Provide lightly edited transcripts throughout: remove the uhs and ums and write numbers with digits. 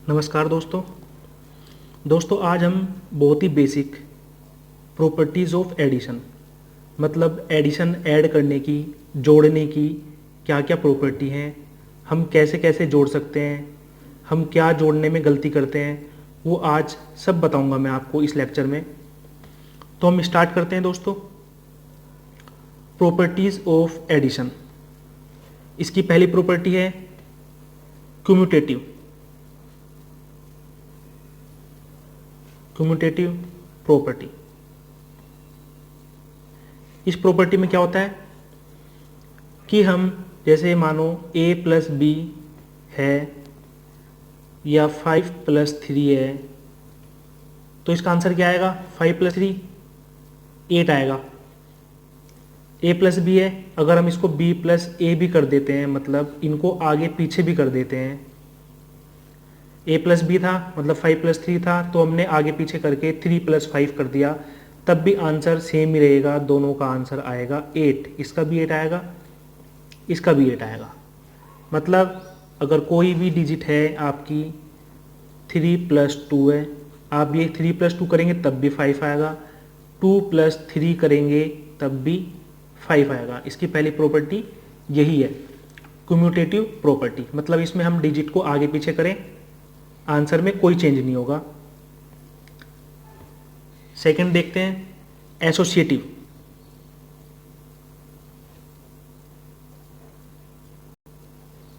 नमस्कार दोस्तों आज हम बहुत ही बेसिक प्रॉपर्टीज़ ऑफ एडिशन मतलब एडिशन ऐड करने की, जोड़ने की क्या क्या प्रॉपर्टी हैं, हम कैसे कैसे जोड़ सकते हैं, हम क्या जोड़ने में गलती करते हैं, वो आज सब बताऊंगा मैं आपको इस लेक्चर में। तो हम स्टार्ट करते हैं दोस्तों। Properties of addition. इसकी पहली प्रॉपर्टी है क्यूम्यूटेटिव प्रॉपर्टी। इस प्रॉपर्टी में क्या होता है कि हम जैसे मानो a प्लस बी है या 5 प्लस 3 है, तो इसका आंसर क्या आएगा? 5 प्लस 3 8 आएगा। a प्लस बी है, अगर हम इसको b प्लस ए भी कर देते हैं, मतलब इनको आगे पीछे भी कर देते हैं, a प्लस बी था मतलब 5 प्लस 3 था, तो हमने आगे पीछे करके 3 प्लस 5 कर दिया, तब भी आंसर सेम ही रहेगा। दोनों का आंसर आएगा 8। इसका भी 8 आएगा, इसका भी 8 आएगा। मतलब अगर कोई भी डिजिट है आपकी 3 प्लस 2 है, आप ये 3 प्लस 2 करेंगे तब भी 5 आएगा, 2 प्लस 3 करेंगे तब भी 5 आएगा। इसकी पहली प्रॉपर्टी यही है, क्यूम्यूटेटिव प्रॉपर्टी। मतलब इसमें हम डिजिट को आगे पीछे करें, आंसर में कोई चेंज नहीं होगा। सेकंड देखते हैं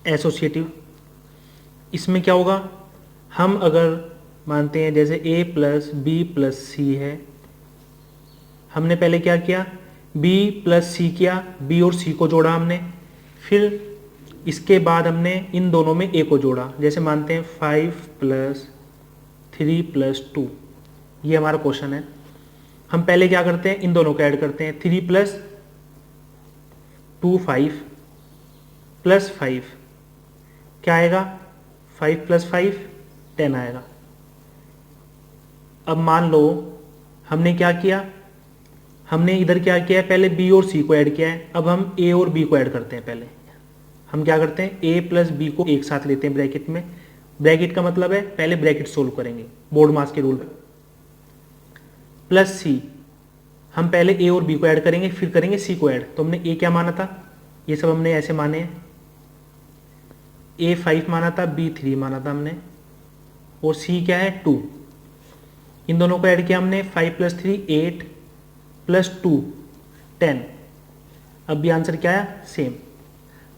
एसोसिएटिव। इसमें क्या होगा, हम अगर मानते हैं जैसे a प्लस बी प्लस सी है, हमने पहले क्या किया, b प्लस सी किया, b और c को जोड़ा हमने, फिर इसके बाद हमने इन दोनों में a को जोड़ा। जैसे मानते हैं 5 प्लस 3 प्लस 2, ये हमारा क्वेश्चन है। हम पहले क्या करते हैं, इन दोनों को ऐड करते हैं। 3 प्लस 2 5 प्लस 5 क्या आएगा, 5 प्लस 5 10 आएगा। अब मान लो हमने क्या किया, हमने इधर क्या किया है, पहले b और c को ऐड किया है, अब हम a और b को ऐड करते हैं। पहले हम क्या करते हैं, a प्लस बी को एक साथ लेते हैं ब्रैकेट में। ब्रैकेट का मतलब है पहले ब्रैकेट सोल्व करेंगे बोर्ड मास के रूल पे। प्लस c, हम पहले a और b को ऐड करेंगे फिर करेंगे c को ऐड। तो हमने a क्या माना था, ये सब हमने ऐसे माने हैं, a 5 माना था, b 3 माना था हमने, और c क्या है 2। इन दोनों को ऐड किया हमने, 5 प्लस 3 8 प्लस 2 10। अब भी आंसर क्या है, सेम।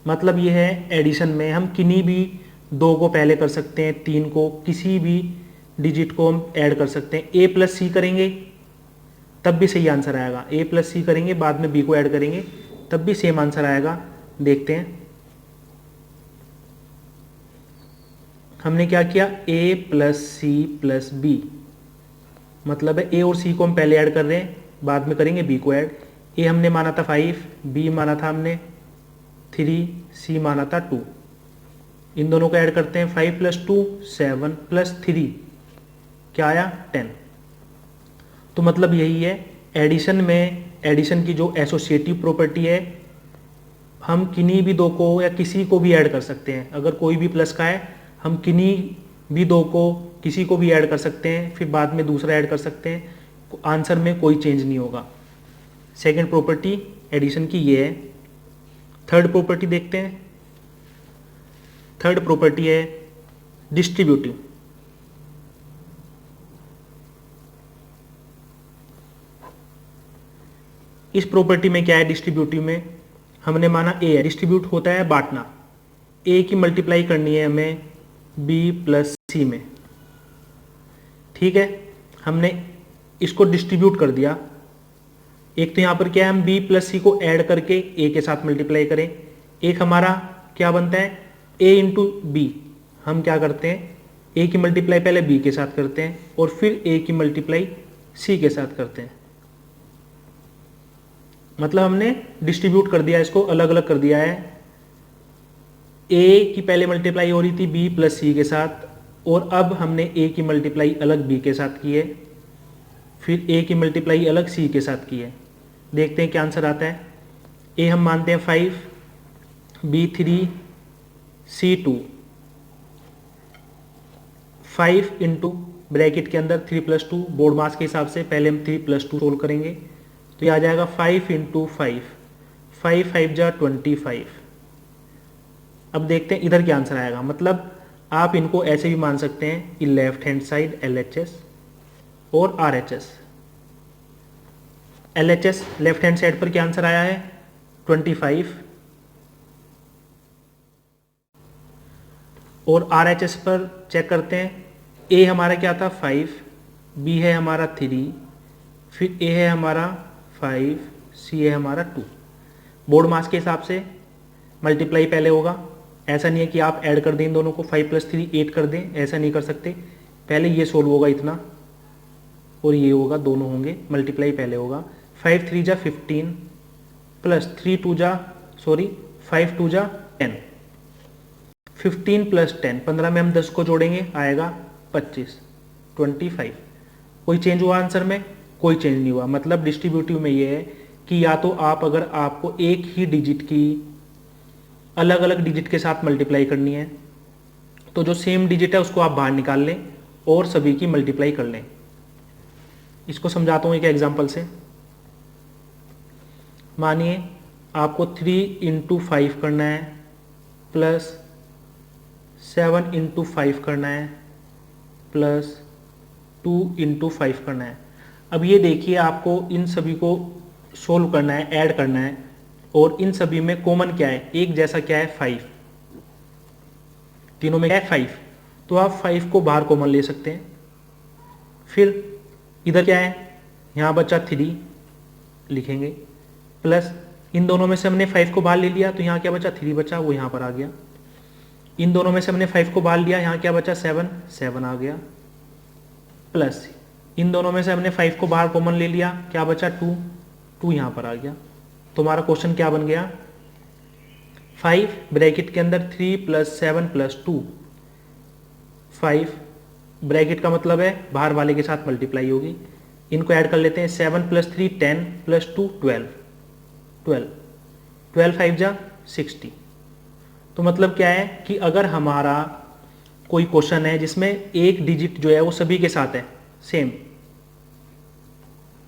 मतलब ये है एडिशन में हम किन्हीं भी दो को पहले कर सकते हैं, 3 को, किसी भी डिजिट को हम ऐड कर सकते हैं। a प्लस सी करेंगे तब भी सही आंसर आएगा, a प्लस सी करेंगे बाद में b को ऐड करेंगे तब भी सेम आंसर आएगा। देखते हैं हमने क्या किया, a plus C plus B, मतलब है a और c को हम पहले ऐड कर रहे हैं, बाद में करेंगे b को ऐड। a हमने माना था 5, b माना था हमने 3, c माना था 2। इन दोनों को ऐड करते हैं, 5 प्लस 2 7 प्लस 3 क्या आया 10। तो मतलब यही है एडिशन में, एडिशन की जो एसोसिएटिव प्रॉपर्टी है, हम किन्हीं भी दो को या किसी को भी ऐड कर सकते हैं। अगर कोई भी प्लस का है, हम किन्हीं भी दो को किसी को भी ऐड कर सकते हैं, फिर बाद में दूसरा ऐड कर सकते हैं, आंसर में कोई चेंज नहीं होगा। सेकेंड प्रॉपर्टी एडिशन की ये है। थर्ड प्रॉपर्टी देखते हैं। थर्ड प्रॉपर्टी है डिस्ट्रीब्यूटिव। इस प्रॉपर्टी में क्या है, डिस्ट्रीब्यूटिव में हमने माना a है, डिस्ट्रीब्यूट होता है बांटना, a की मल्टीप्लाई करनी है हमें b प्लस सी में। ठीक है, हमने इसको डिस्ट्रीब्यूट कर दिया। एक तो यहाँ पर क्या है, हम b प्लस सी को ऐड करके a के साथ मल्टीप्लाई करें। एक हमारा क्या बनता है, a इंटू बी। हम क्या करते हैं, a की मल्टीप्लाई पहले b के साथ करते हैं और फिर a की मल्टीप्लाई c के साथ करते हैं। मतलब हमने डिस्ट्रीब्यूट कर दिया, इसको अलग अलग कर दिया है। a की पहले मल्टीप्लाई हो रही थी b प्लस सी के साथ, और अब हमने a की मल्टीप्लाई अलग b के साथ की है, फिर a की मल्टीप्लाई अलग c के साथ की है। देखते हैं क्या आंसर आता है। a हम मानते हैं 5, b 3, c 2, 5 इंटू ब्रैकेट के अंदर 3 + 2 बोर्ड मास के हिसाब से पहले हम 3 + 2 सोल्व करेंगे, तो ये आ जाएगा 5 इंटू 5, 5 5 जा 25। अब देखते हैं इधर क्या आंसर आएगा। मतलब आप इनको ऐसे भी मान सकते हैं, लेफ्ट हैंड साइड LHS और RHS। LHS left hand side पर क्या आंसर आया है 25, और RHS पर चेक करते हैं। A हमारा क्या था 5, B है हमारा 3, फिर A है हमारा 5, C है हमारा 2। बोर्ड मास के हिसाब से मल्टीप्लाई पहले होगा। ऐसा नहीं है कि आप ऐड कर दें इन दोनों को, 5 + 3 8 कर दें, ऐसा नहीं कर सकते। पहले ये सोल्व होगा इतना और ये होगा, दोनों होंगे, मल्टीप्लाई पहले होगा। 5 3 जा 15 प्लस 5 2 जा 10, 15 + 10, 15 में हम 10 को जोड़ेंगे आएगा 25, 25। कोई चेंज हुआ आंसर में? कोई चेंज नहीं हुआ। मतलब डिस्ट्रीब्यूटिव में ये है कि या तो आप, अगर आपको एक ही डिजिट की अलग अलग डिजिट के साथ मल्टीप्लाई करनी है तो जो सेम डिजिट है उसको आप बाहर निकाल लें और सभी की मल्टीप्लाई कर लें। इसको समझाता हूँ एक एग्जांपल से। मानिए आपको 3 इंटू 5 करना है प्लस 7 इंटू 5 करना है प्लस 2 इंटू 5 करना है। अब ये देखिए, आपको इन सभी को सोल्व करना है, ऐड करना है, और इन सभी में कॉमन क्या है, एक जैसा क्या है 5, तीनों में क्या है 5, तो आप 5 को बाहर कॉमन ले सकते हैं। फिर इधर क्या है, यहाँ बचा 3 लिखेंगे, प्लस इन दोनों में से हमने 5 को बाहर ले लिया तो यहाँ क्या बचा 3 बचा, वो यहाँ पर आ गया। इन दोनों में से हमने 5 को बाहर लिया, यहाँ क्या बचा 7, 7 आ गया। प्लस इन दोनों में से हमने 5 को बाहर कॉमन ले लिया, क्या बचा 2, 2 यहाँ पर आ गया। तो हमारा क्वेश्चन क्या बन गया, 5 ब्रैकेट के अंदर 3 + 7 + 2, 5 ब्रैकेट का मतलब है बाहर वाले के साथ मल्टीप्लाई होगी। इनको ऐड कर लेते हैं, 7 + 3 10 + 2 12, 12 5 जा 60। तो मतलब क्या है कि अगर हमारा कोई क्वेश्चन है जिसमें एक डिजिट जो है वो सभी के साथ है सेम,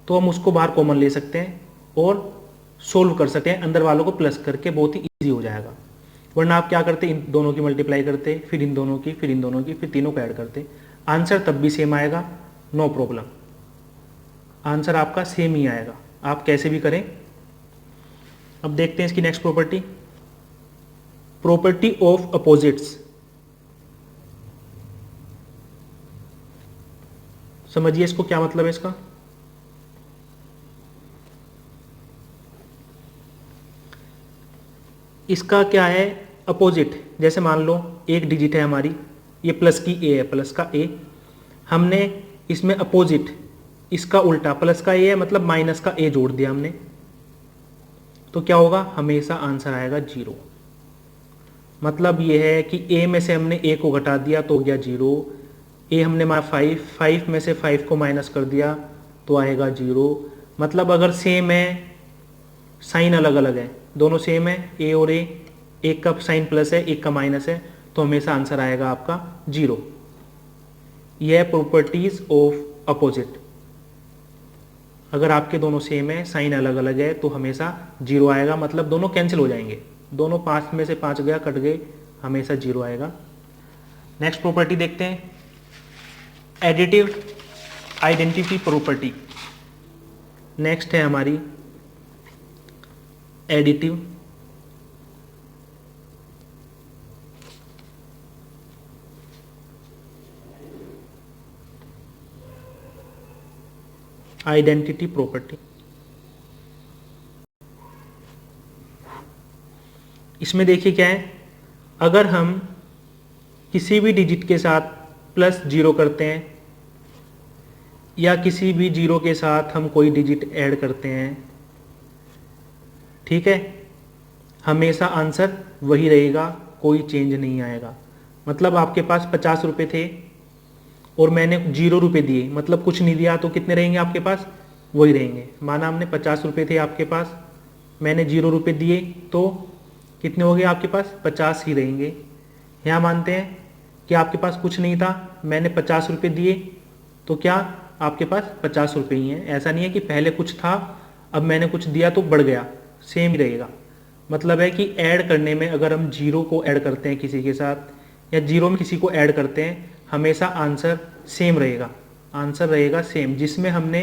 तो हम उसको बाहर कॉमन ले सकते हैं और सोल्व कर सकते हैं, अंदर वालों को प्लस करके, बहुत ही इजी हो जाएगा। वरना आप क्या करते, इन दोनों की मल्टीप्लाई करते, फिर इन दोनों की, फिर इन दोनों की, फिर तीनों को ऐड करते, आंसर तब भी सेम आएगा, नो प्रॉब्लम, आंसर आपका सेम ही आएगा, आप कैसे भी करें। अब देखते हैं इसकी next property, property of opposites. समझिए इसको, क्या मतलब है इसका। इसका क्या है, अपोजिट, जैसे मान लो एक डिजिट है हमारी, ये प्लस की ए है, प्लस का ए, हमने इसमें अपोजिट, इसका उल्टा, प्लस का ए है मतलब माइनस का ए जोड़ दिया हमने, तो क्या होगा, हमेशा आंसर आएगा 0। मतलब ये है कि ए में से हमने ए को घटा दिया तो हो गया 0, ए हमने माना 5, 5 में से 5 को माइनस कर दिया तो आएगा 0। मतलब अगर सेम है, साइन अलग अलग है, दोनों सेम है, ए और ए, एक का साइन प्लस है एक का माइनस है, तो हमेशा आंसर आएगा आपका 0। यह है प्रॉपर्टीज ऑफ अपोजिट। अगर आपके दोनों सेम है, साइन अलग अलग है, तो हमेशा 0 आएगा, मतलब दोनों कैंसिल हो जाएंगे, दोनों 5 में से 5 गया, कट गए, हमेशा 0 आएगा। नेक्स्ट प्रॉपर्टी देखते हैं, एडिटिव आइडेंटिटी प्रॉपर्टी। नेक्स्ट है हमारी एडिटिव आइडेंटिटी प्रॉपर्टी। इसमें देखिए क्या है, अगर हम किसी भी डिजिट के साथ +0 करते हैं या किसी भी 0 के साथ हम कोई डिजिट ऐड करते हैं, ठीक है, हमेशा आंसर वही रहेगा, कोई चेंज नहीं आएगा। मतलब आपके पास 50 रुपये थे और मैंने 0 रुपये दिए, मतलब कुछ नहीं दिया, तो कितने रहेंगे आपके पास, वही रहेंगे। माना हमने 50 रुपये थे आपके पास, मैंने 0 रुपये दिए, तो कितने हो गए आपके पास, 50 ही रहेंगे। यहाँ मानते हैं कि आपके पास कुछ नहीं था, मैंने 50 रुपये दिए तो क्या आपके पास 50 रुपये ही हैं। ऐसा नहीं है कि पहले कुछ था अब मैंने कुछ दिया तो बढ़ गया, सेम ही रहेगा। मतलब है कि ऐड करने में अगर हम जीरो को ऐड करते हैं किसी के साथ या जीरो में किसी को ऐड करते हैं, हमेशा आंसर सेम रहेगा। आंसर रहेगा सेम, जिसमें हमने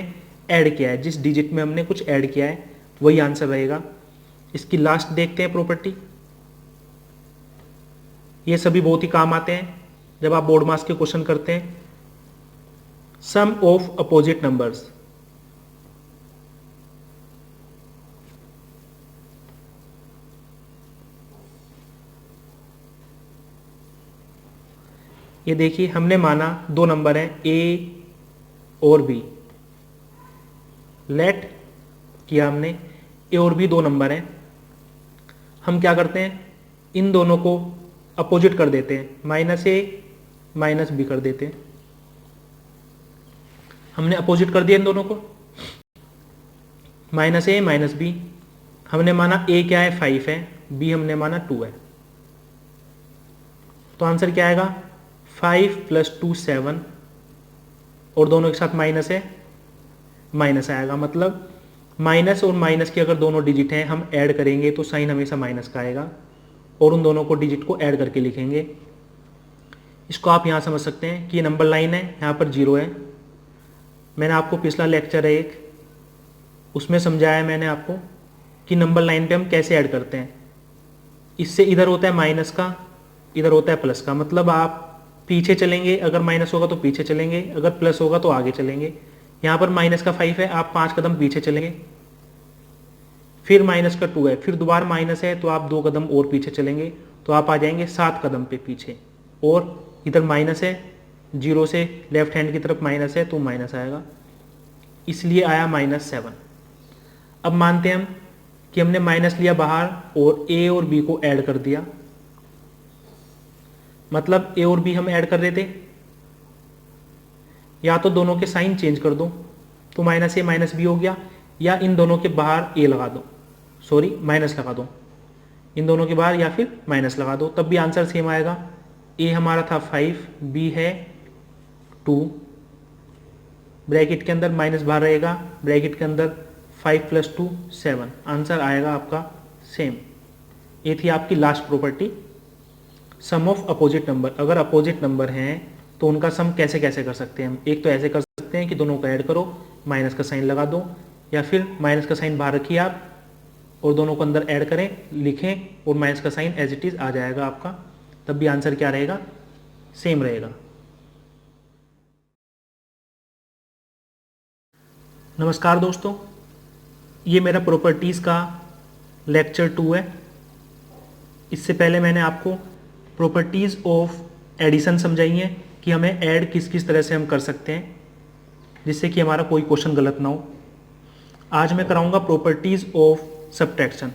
ऐड किया है, जिस डिजिट में हमने कुछ ऐड किया है वही आंसर रहेगा। इसकी लास्ट देखते हैं प्रॉपर्टी। ये सभी बहुत ही काम आते हैं जब आप बोर्ड मास के क्वेश्चन करते हैं। सम ऑफ अपोजिट नंबर्स। ये देखिए, हमने माना दो नंबर हैं ए और बी। लेट किया हमने ए और बी दो नंबर हैं। हम क्या करते हैं, इन दोनों को अपोजिट कर देते हैं, माइनस ए माइनस बी कर देते हैं। हमने अपोजिट कर दिया इन दोनों को, माइनस ए माइनस बी। हमने माना ए क्या है 5 है, बी हमने माना 2 है। तो आंसर क्या आएगा 5 + 2 7 और दोनों के साथ माइनस है, माइनस आएगा। मतलब माइनस और माइनस के अगर दोनों डिजिट हैं हम ऐड करेंगे तो साइन हमेशा माइनस का आएगा और उन दोनों को डिजिट को ऐड करके लिखेंगे। इसको आप यहाँ समझ सकते हैं कि ये नंबर लाइन है, यहाँ पर जीरो है। मैंने आपको पिछला लेक्चर है एक, उसमें समझाया मैंने आपको कि नंबर लाइन पे हम कैसे ऐड करते हैं। इससे इधर होता है माइनस का, इधर होता है प्लस का। मतलब आप पीछे चलेंगे, अगर माइनस होगा तो पीछे चलेंगे, अगर प्लस होगा तो आगे चलेंगे। यहाँ पर माइनस का 5 है, आप 5 कदम पीछे चलेंगे। फिर माइनस का 2 है, फिर दोबारा माइनस है तो आप 2 कदम और पीछे चलेंगे तो आप आ जाएंगे 7 कदम पे पीछे। और इधर माइनस है, जीरो से लेफ्ट हैंड की तरफ माइनस है तो माइनस आएगा, इसलिए आया -7। अब मानते हैं हम कि हमने माइनस लिया बाहर और ए और बी को ऐड कर दिया। मतलब ए और बी हम ऐड कर रहे थे, या तो दोनों के साइन चेंज कर दो तो माइनस ए माइनस बी हो गया, या इन दोनों के बाहर ए लगा दो, सॉरी माइनस लगा दो इन दोनों के बाहर, या फिर माइनस लगा दो, तब भी आंसर सेम आएगा। ए हमारा था 5, बी है 2, ब्रैकेट के अंदर माइनस बाहर रहेगा, ब्रैकेट के अंदर 5 + 2 7, आंसर आएगा आपका सेम। ये थी आपकी last property, sum of opposite number. अगर अपोजिट नंबर हैं तो उनका सम कैसे कैसे कर सकते हैं हम। एक तो ऐसे कर सकते हैं कि दोनों को ऐड करो, माइनस का साइन लगा दो, या फिर माइनस का साइन बाहर रखिए आप और दोनों को अंदर ऐड करें, लिखें और माइनस का साइन एज इट इज आ जाएगा आपका, तब भी आंसर क्या रहेगा, सेम रहेगा। नमस्कार दोस्तों, ये मेरा प्रॉपर्टीज़ का लेक्चर 2 है। इससे पहले मैंने आपको प्रॉपर्टीज़ ऑफ एडिशन समझाई हैं कि हमें ऐड किस किस तरह से हम कर सकते हैं जिससे कि हमारा कोई क्वेश्चन गलत ना हो। आज मैं कराऊंगा प्रॉपर्टीज़ ऑफ सब्ट्रैक्शन,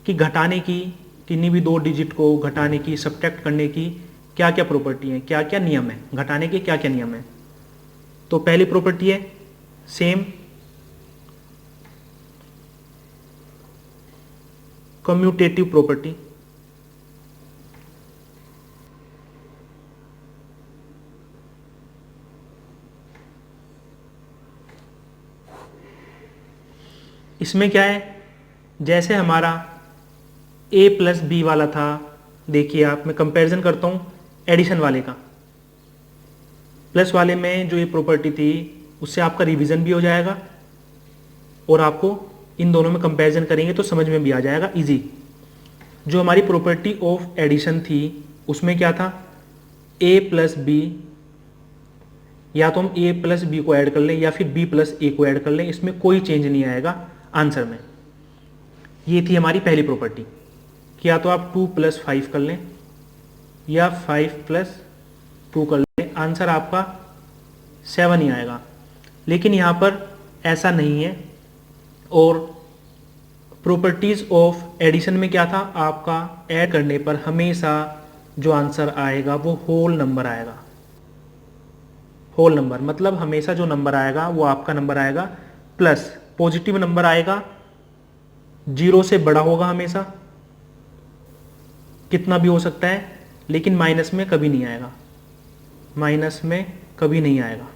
कि घटाने की, किन्हीं भी दो डिजिट को घटाने की, सब्ट्रैक्ट करने की क्या क्या प्रॉपर्टी है, क्या क्या नियम है, घटाने के क्या क्या नियम है। तो पहली प्रॉपर्टी है सेम, कम्यूटेटिव प्रॉपर्टी। इसमें क्या है, जैसे हमारा a + b वाला था, देखिए आप, मैं कंपैरिजन करता हूँ एडिशन वाले का। प्लस वाले में जो ये प्रॉपर्टी थी उससे आपका रिवीजन भी हो जाएगा और आपको इन दोनों में कंपैरिजन करेंगे तो समझ में भी आ जाएगा इजी। जो हमारी प्रॉपर्टी ऑफ एडिशन थी उसमें क्या था, a + b, या तो हम a + b को ऐड कर लें या फिर b + a को ऐड कर लें, इसमें कोई चेंज नहीं आएगा आंसर में। ये थी हमारी पहली प्रॉपर्टी कि या तो आप 2 + 5 कर लें या 5 + 2 कर लें, आंसर आपका 7 ही आएगा। लेकिन यहाँ पर ऐसा नहीं है। और प्रॉपर्टीज़ ऑफ एडिशन में क्या था, आपका ऐड करने पर हमेशा जो आंसर आएगा वो होल नंबर आएगा। होल नंबर मतलब हमेशा जो नंबर आएगा वो आपका नंबर आएगा प्लस, पॉजिटिव नंबर आएगा, 0 से बड़ा होगा हमेशा, कितना भी हो सकता है, लेकिन माइनस में कभी नहीं आएगा। माइनस में कभी नहीं आएगा।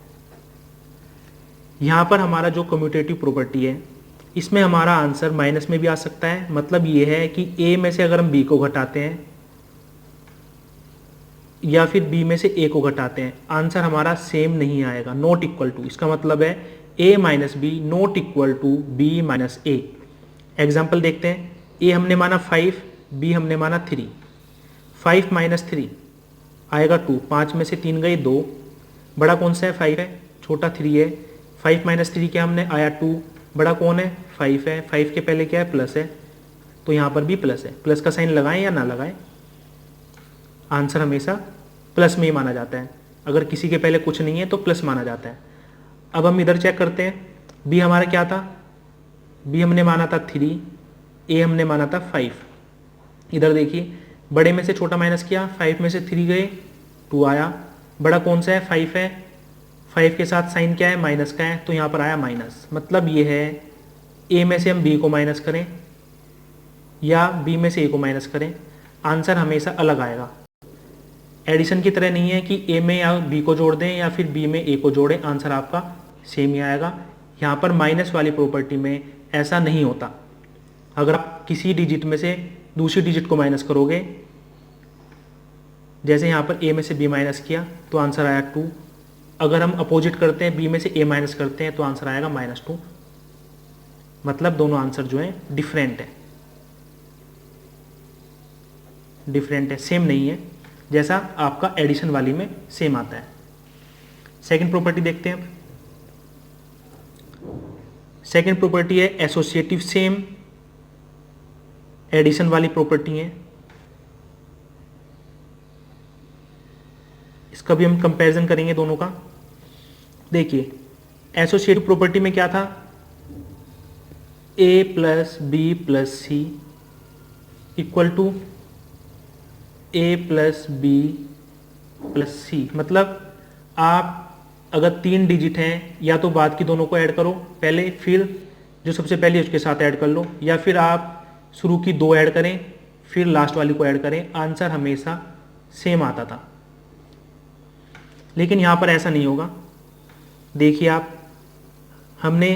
यहाँ पर हमारा जो कम्यूटेटिव प्रॉपर्टी है इसमें हमारा आंसर माइनस में भी आ सकता है। मतलब ये है कि ए में से अगर हम बी को घटाते हैं या फिर बी में से ए को घटाते हैं, आंसर हमारा सेम नहीं आएगा, नॉट इक्वल टू। इसका मतलब है A minus B not equal to B minus A. Example देखते हैं। ए हमने माना 5, बी हमने माना 3। 5 माइनस 3 आएगा 2, 5 में से 3 गए 2, बड़ा कौन सा है 5 है, छोटा 3 है। 5 माइनस 3 क्या हमने आया 2, बड़ा कौन है 5 है। 5 के पहले क्या है प्लस है, तो यहाँ पर भी प्लस है। प्लस का साइन लगाएं या ना लगाएं, आंसर हमेशा प्लस में ही माना जाता है। अगर किसी के पहले कुछ नहीं है तो प्लस माना जाता है। अब हम इधर चेक करते हैं। बी हमारा क्या था, बी हमने माना था 3, ए हमने माना था 5। इधर देखिए, बड़े में से छोटा माइनस किया, 5 में से 3 गए 2 आया, बड़ा कौन सा है 5 है। 5 के साथ साइन क्या है माइनस का है, तो यहाँ पर आया माइनस। मतलब ये है ए में से हम बी को माइनस करें या बी में से ए को माइनस करें, आंसर हमेशा अलग आएगा। एडिशन की तरह नहीं है कि ए में या बी को जोड़ दें या फिर बी में ए को जोड़ें, आंसर आपका सेम ही आएगा। यहाँ पर माइनस वाली प्रॉपर्टी में ऐसा नहीं होता। अगर आप किसी डिजिट में से दूसरी डिजिट को माइनस करोगे, जैसे यहाँ पर ए में से बी माइनस किया तो आंसर आया 2। अगर हम अपोजिट करते हैं, बी में से ए माइनस करते हैं तो आंसर आएगा -2। मतलब दोनों आंसर जो है डिफरेंट है, सेम नहीं है, जैसा आपका एडिशन वाली में सेम आता है। सेकंड प्रॉपर्टी देखते हैं। सेकंड प्रॉपर्टी है एसोसिएटिव सेम। एडिशन वाली प्रॉपर्टी है, इसका भी हम कंपैरिजन करेंगे दोनों का। देखिए एसोसिएटिव प्रॉपर्टी में क्या था, a plus B plus C equal to a plus B plus C. मतलब आप अगर 3 डिजिट हैं या तो बाद की दोनों को ऐड करो पहले, फिर जो सबसे पहले उसके साथ ऐड कर लो, या फिर आप शुरू की 2 ऐड करें फिर लास्ट वाली को ऐड करें, आंसर हमेशा सेम आता था। लेकिन यहाँ पर ऐसा नहीं होगा। देखिए आप, हमने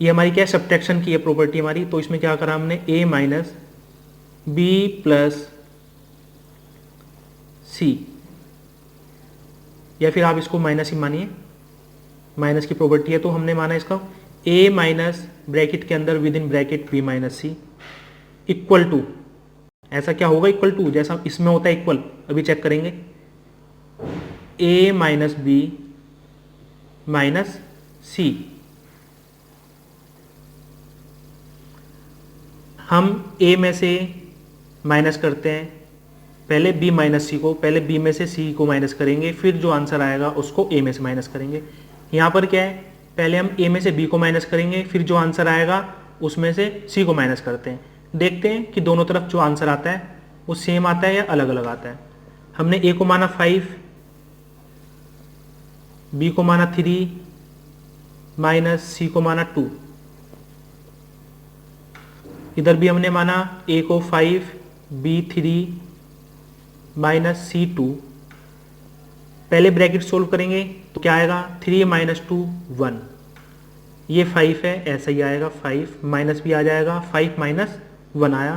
ये हमारी क्या सब्ट्रैक्शन की है प्रॉपर्टी हमारी, तो इसमें क्या करा हमने a माइनस बी प्लस सी, या फिर आप इसको माइनस ही मानिए, माइनस की प्रॉपर्टी है तो हमने माना इसका a माइनस ब्रैकेट के अंदर within bracket b minus C equal to, ऐसा क्या होगा इक्वल टू, जैसा इसमें होता है इक्वल, अभी चेक करेंगे, a माइनस बी माइनस सी। हम a में से माइनस करते हैं पहले b माइनस सी को, पहले b में से c को माइनस करेंगे, फिर जो आंसर आएगा उसको a में से माइनस करेंगे। यहाँ पर क्या है, पहले हम a में से b को माइनस करेंगे, फिर जो आंसर आएगा उसमें से c को माइनस करते हैं। देखते हैं कि दोनों तरफ जो आंसर आता है वो सेम आता है या अलग अलग आता है। हमने a को माना 5, b को माना 3 माइनस c को माना 2। इधर भी हमने माना a को 5, b 3 माइनस c 2। पहले ब्रैकेट सोल्व करेंगे तो क्या आएगा, 3 माइनस 2 1, ये 5 है ऐसा ही आएगा, 5 माइनस भी आ जाएगा, 5 माइनस 1 आया,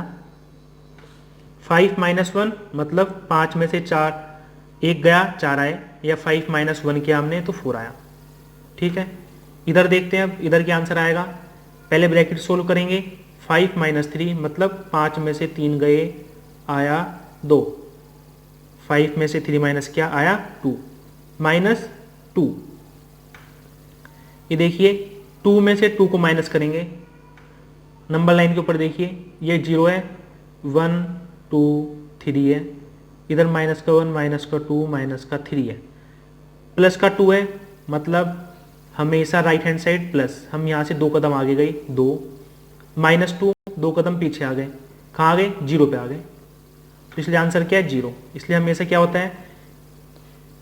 5 माइनस 1 मतलब 5 में से 4 1 गया 4 आए, या 5 माइनस 1 किया हमने तो 4 आया। ठीक है, इधर देखते हैं अब इधर क्या आंसर आएगा। पहले ब्रैकेट सोल्व करेंगे, 5 माइनस 3 मतलब 5 में से 3 गए आया 2, 5 में से 3 माइनस क्या आया 2 माइनस 2। ये देखिए 2 में से 2 को माइनस करेंगे, नंबर लाइन के ऊपर देखिए ये 0 है, 1 2 3 है, इधर माइनस का 1 माइनस का 2 माइनस का 3 है, प्लस का 2 है, मतलब हमेशा राइट हैंड साइड प्लस। हम यहाँ से 2 कदम आगे गए 2, माइनस 2 2 कदम पीछे आ गए, कहाँ आ गए 0 पे आ गए, तो इसलिए आंसर क्या है 0। इसलिए हमेशा क्या होता है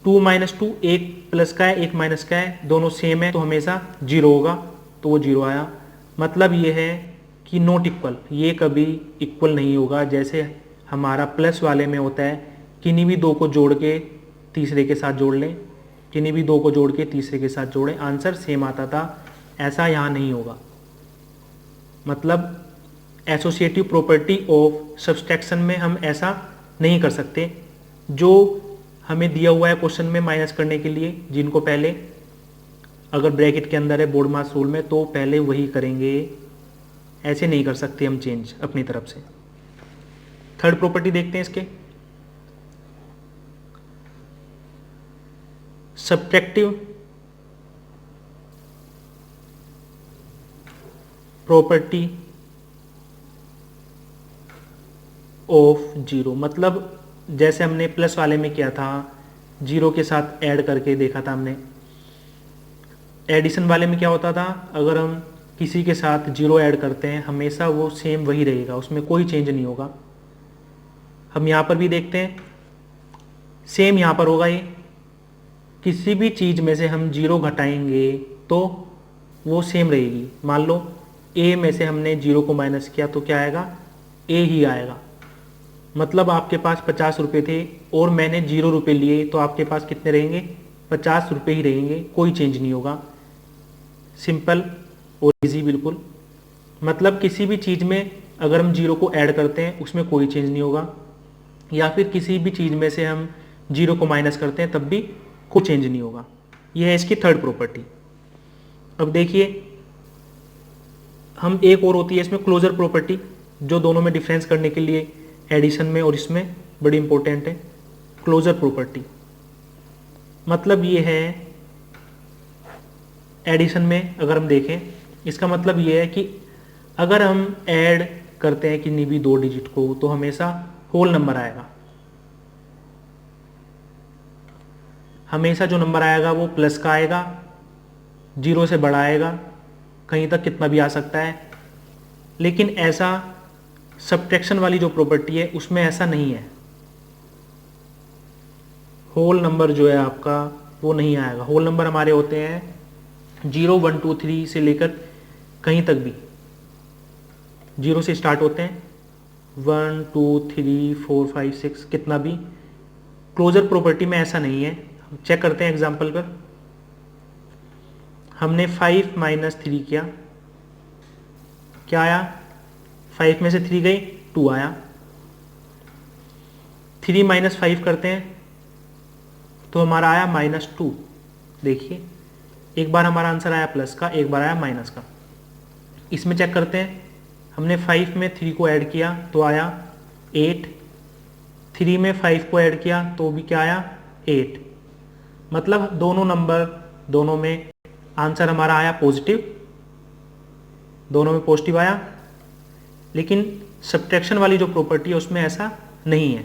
2 माइनस 2, एक प्लस का है एक माइनस का है, दोनों सेम है तो हमेशा 0 होगा, तो वो 0 आया। मतलब ये है कि नॉट इक्वल, ये कभी इक्वल नहीं होगा। जैसे हमारा प्लस वाले में होता है, किन्हीं भी 2 को जोड़ के तीसरे के साथ जोड़ लें, किन्हीं भी दो को जोड़ के तीसरे के साथ जोड़ें, आंसर सेम आता था। ऐसा यहाँ नहीं होगा। मतलब एसोसिएटिव प्रॉपर्टी ऑफ सब्सट्रैक्शन में हम ऐसा नहीं कर सकते। जो हमें दिया हुआ है क्वेश्चन में माइनस करने के लिए, जिनको पहले अगर ब्रैकेट के अंदर है बोर्ड मास रूल में, तो पहले वही करेंगे। ऐसे नहीं कर सकते हम चेंज अपनी तरफ से। थर्ड प्रॉपर्टी देखते हैं इसके, सब्ट्रैक्टिव प्रॉपर्टी ऑफ जीरो। मतलब जैसे हमने प्लस वाले में किया था, जीरो के साथ ऐड करके देखा था हमने। एडिशन वाले में क्या होता था, अगर हम किसी के साथ जीरो ऐड करते हैं हमेशा वो सेम वही रहेगा, उसमें कोई चेंज नहीं होगा। हम यहाँ पर भी देखते हैं, सेम यहाँ पर होगा। ये किसी भी चीज़ में से हम जीरो घटाएंगे तो वो सेम रहेगी। मान लो ए में से हमने जीरो को माइनस किया तो क्या आएगा, ए ही आएगा। मतलब आपके पास 50 रुपये थे और मैंने 0 रुपये लिए, तो आपके पास कितने रहेंगे, 50 रुपये ही रहेंगे, कोई चेंज नहीं होगा। सिंपल और इजी बिल्कुल। मतलब किसी भी चीज़ में अगर हम जीरो को ऐड करते हैं उसमें कोई चेंज नहीं होगा, या फिर किसी भी चीज़ में से हम जीरो को माइनस करते हैं तब भी कोई चेंज नहीं होगा। यह है इसकी थर्ड प्रॉपर्टी। अब देखिए, हम एक और होती है इसमें क्लोजर प्रॉपर्टी, जो दोनों में डिफरेंस करने के लिए एडिशन में और इसमें बड़ी इंपॉर्टेंट है। क्लोजर प्रॉपर्टी मतलब ये है, एडिशन में अगर हम देखें, इसका मतलब ये है कि अगर हम ऐड करते हैं किन्हीं भी दो डिजिट को तो हमेशा होल नंबर आएगा। हमेशा जो नंबर आएगा वो प्लस का आएगा, जीरो से बड़ा आएगा, कहीं तक कितना भी आ सकता है। लेकिन ऐसा सब्ट्रैक्शन वाली जो प्रॉपर्टी है उसमें ऐसा नहीं है। होल नंबर जो है आपका वो नहीं आएगा। होल नंबर हमारे होते हैं 0 1 2 3 से लेकर कहीं तक भी, जीरो से स्टार्ट होते हैं, 1 2 3 4 5 6 कितना भी। क्लोजर प्रॉपर्टी में ऐसा नहीं है। चेक करते हैं एग्जांपल पर। हमने 5 माइनस 3 किया, क्या आया, 5 में से 3 गई, 2 आया। 3 माइनस 5 करते हैं तो हमारा आया -2। देखिए, एक बार हमारा आंसर आया प्लस का, एक बार आया माइनस का। इसमें चेक करते हैं, हमने 5 में 3 को ऐड किया तो आया 8, 3 में 5 को ऐड किया तो भी क्या आया 8। मतलब दोनों नंबर, दोनों में आंसर हमारा आया पॉजिटिव, दोनों में पॉजिटिव आया। लेकिन सब्ट्रैक्शन वाली जो प्रॉपर्टी है उसमें ऐसा नहीं है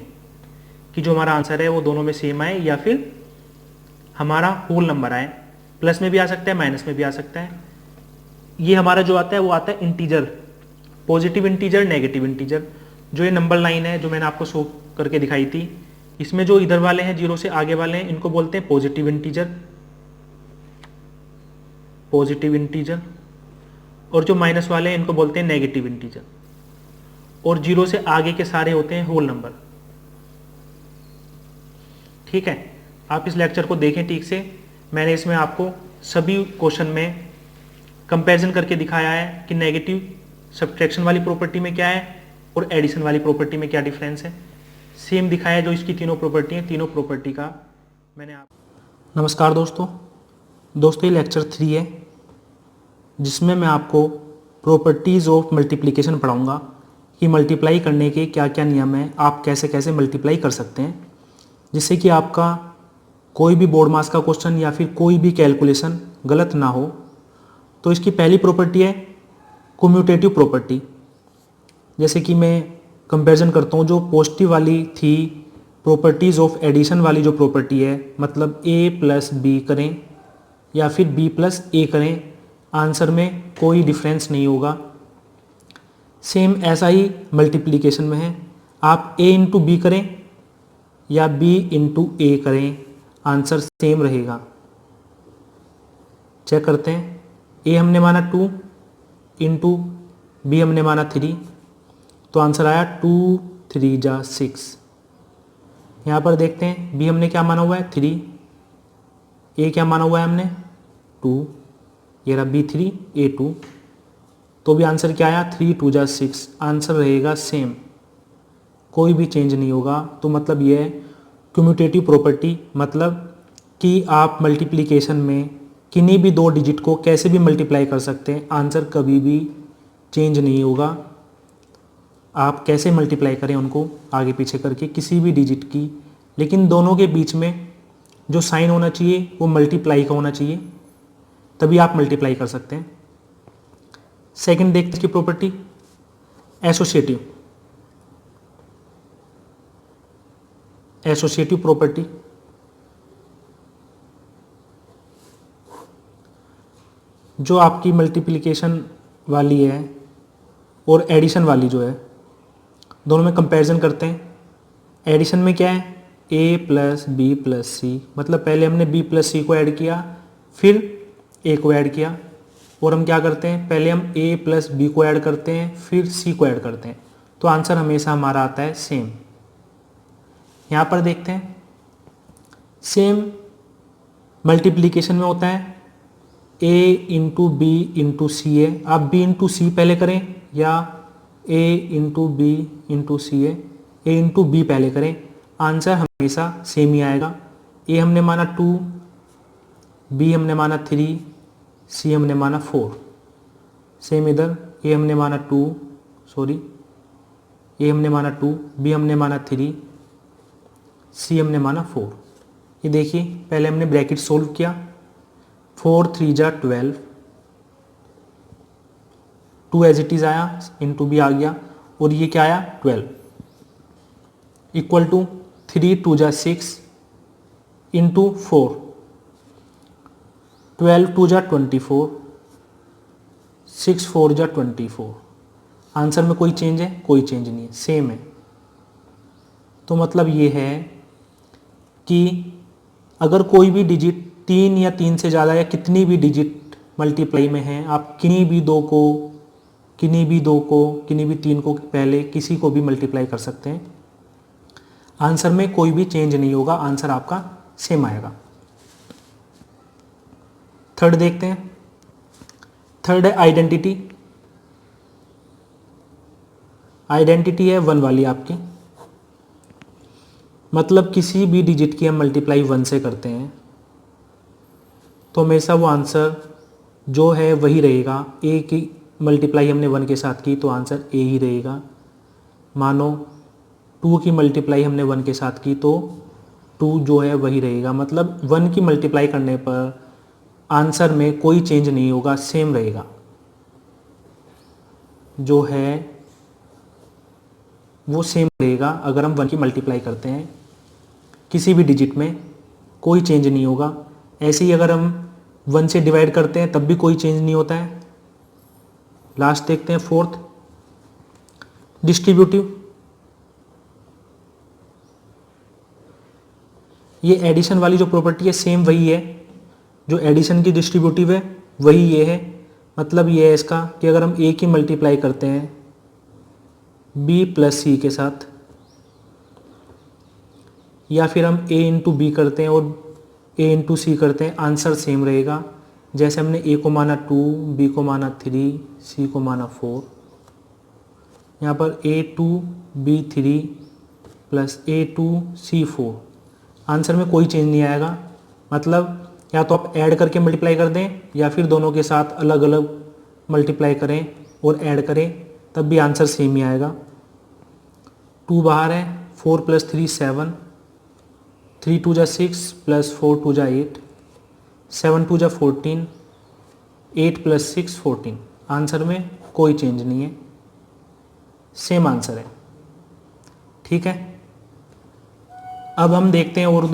कि जो हमारा आंसर है वो दोनों में सेम आए या फिर हमारा होल नंबर आए। प्लस में भी आ सकता है, माइनस में भी आ सकता है। ये हमारा जो आता है वो आता है integer, positive integer, negative integer. जो ये नंबर लाइन है जो मैंने आपको शो करके दिखाई थी, इसमें जो इधर वाले हैं जीरो से आगे वाले हैं इनको बोलते हैं पॉजिटिव इंटीजर, पॉजिटिव इंटीजर। और जो माइनस वाले हैं इनको बोलते हैं नेगेटिव इंटीजर। और जीरो से आगे के सारे होते हैं होल नंबर। ठीक है, आप इस लेक्चर को देखें ठीक से। मैंने इसमें आपको सभी क्वेश्चन में कंपैरिजन करके दिखाया है कि नेगेटिव सब्ट्रैक्शन वाली प्रॉपर्टी में क्या है और एडिशन वाली प्रॉपर्टी में क्या डिफरेंस है। सेम दिखाया है जो इसकी तीनों प्रॉपर्टी हैं, तीनों प्रॉपर्टी का मैंने आप। नमस्कार दोस्तों, ये लेक्चर 3 है जिसमें मैं आपको प्रॉपर्टीज़ ऑफ मल्टीप्लिकेशन पढ़ाऊंगा कि मल्टीप्लाई करने के क्या क्या नियम हैं, आप कैसे कैसे मल्टीप्लाई कर सकते हैं, जिससे कि आपका कोई भी बोर्ड मास का क्वेश्चन या फिर कोई भी कैलकुलेशन गलत ना हो। तो इसकी पहली प्रॉपर्टी है कम्यूटेटिव प्रॉपर्टी। जैसे कि मैं कंपैरिजन करता हूँ, जो पॉजिटिव वाली थी प्रॉपर्टीज़ ऑफ एडिशन वाली जो प्रॉपर्टी है, मतलब a प्लस बी करें या फिर b प्लस ए करें, आंसर में कोई डिफरेंस नहीं होगा। सेम ऐसा ही मल्टीप्लिकेशन में है, आप a इंटू बी करें या b इंटू ए करें, आंसर सेम रहेगा। चेक करते हैं, a हमने माना 2 इंटू b हमने माना 3, तो आंसर आया 2 3 जा 6। यहाँ पर देखते हैं b हमने क्या माना हुआ है 3, ए क्या माना हुआ है हमने 2, ये रहा B3 A2, तो भी आंसर क्या आया 3 2 जा 6, आंसर रहेगा सेम, कोई भी चेंज नहीं होगा। तो मतलब ये है क्यूम्यूटेटिव प्रॉपर्टी, मतलब कि आप मल्टीप्लिकेशन में किन्हीं भी 2 डिजिट को कैसे भी मल्टीप्लाई कर सकते हैं, आंसर कभी भी चेंज नहीं होगा। आप कैसे मल्टीप्लाई करें उनको आगे पीछे करके किसी भी डिजिट की, लेकिन दोनों के बीच में जो साइन होना चाहिए वो मल्टीप्लाई का होना चाहिए, तभी आप मल्टीप्लाई कर सकते हैं। सेकंड देखते हैं इसकी प्रॉपर्टी एसोसिएटिव। एसोसिएटिव प्रॉपर्टी जो आपकी मल्टीप्लिकेशन वाली है और एडिशन वाली जो है, दोनों में कंपैरिजन करते हैं। एडिशन में क्या है a plus B plus C, मतलब पहले हमने b प्लस सी को ऐड किया फिर a को ऐड किया, और हम क्या करते हैं पहले हम a प्लस बी को ऐड करते हैं फिर c को ऐड करते हैं, तो आंसर हमेशा हमारा आता है सेम। यहाँ पर देखते हैं सेम मल्टीप्लिकेशन में होता है a इंटू बी इंटू सी है, आप b इंटू सी पहले करें या a इंटू बी इंटू सी है, a इंटू बी पहले करें, आंसर हमेशा सेम ही आएगा। a हमने माना 2, b हमने माना 3, c हमने माना 4, सेम इधर a हमने माना 2, a हमने माना 2, b हमने माना 3, c हमने माना 4। ये देखिए पहले हमने ब्रैकेट सोल्व किया, 4 3 जा 12, 2 एज इट इज आया, इंटू बी आ गया, और ये क्या आया 12 इक्वल टू 3 2 जा 6 इंटू 4, 12 2 जा 24, 6 4 जा 24। आंसर में कोई चेंज है? कोई चेंज नहीं है, सेम है। तो मतलब ये है कि अगर कोई भी डिजिट 3 या 3 से ज़्यादा या कितनी भी डिजिट मल्टीप्लाई में है, आप किन्हीं भी 2 को, किन्हीं भी 3 को पहले किसी को भी मल्टीप्लाई कर सकते हैं, आंसर में कोई भी चेंज नहीं होगा, आंसर आपका सेम आएगा। थर्ड देखते हैं, थर्ड है आइडेंटिटी। आइडेंटिटी है 1 वाली आपकी, मतलब किसी भी डिजिट की हम मल्टीप्लाई 1 से करते हैं तो हमेशा वो आंसर जो है वही रहेगा। ए की मल्टीप्लाई हमने 1 के साथ की तो आंसर ए ही रहेगा। मानो 2 की मल्टीप्लाई हमने 1 के साथ की तो 2 जो है वही रहेगा, मतलब 1 की मल्टीप्लाई करने पर आंसर में कोई चेंज नहीं होगा, सेम रहेगा। जो है वो सेम रहेगा अगर हम 1 की मल्टीप्लाई करते हैं, किसी भी डिजिट में कोई चेंज नहीं होगा। ऐसे ही अगर हम 1 से डिवाइड करते हैं तब भी कोई चेंज नहीं होता है। लास्ट देखते हैं फोर्थ, डिस्ट्रीब्यूटिव। ये एडिशन वाली जो प्रॉपर्टी है सेम वही है, जो एडिशन की डिस्ट्रीब्यूटिव है वही ये है। मतलब ये है इसका कि अगर हम ए की मल्टीप्लाई करते हैं बी प्लस सी के साथ, या फिर हम ए इंटू बी करते हैं और ए इंटू सी करते हैं, आंसर सेम रहेगा। जैसे हमने ए को माना 2, बी को माना 3, सी को माना 4, यहाँ पर A2 B3 plus A2 C4, answer में कोई चेंज नहीं आएगा। मतलब या तो आप ऐड करके मल्टीप्लाई कर दें या फिर दोनों के साथ अलग अलग मल्टीप्लाई करें और ऐड करें, तब भी आंसर सेम ही आएगा। 2 बाहर है, 4 प्लस 3 7, 3 2 जा 6 प्लस 4 2 जा 8, 7 2 जा 14, 8 प्लस 6 14। आंसर में कोई चेंज नहीं है, सेम आंसर है। ठीक है, अब हम देखते हैं और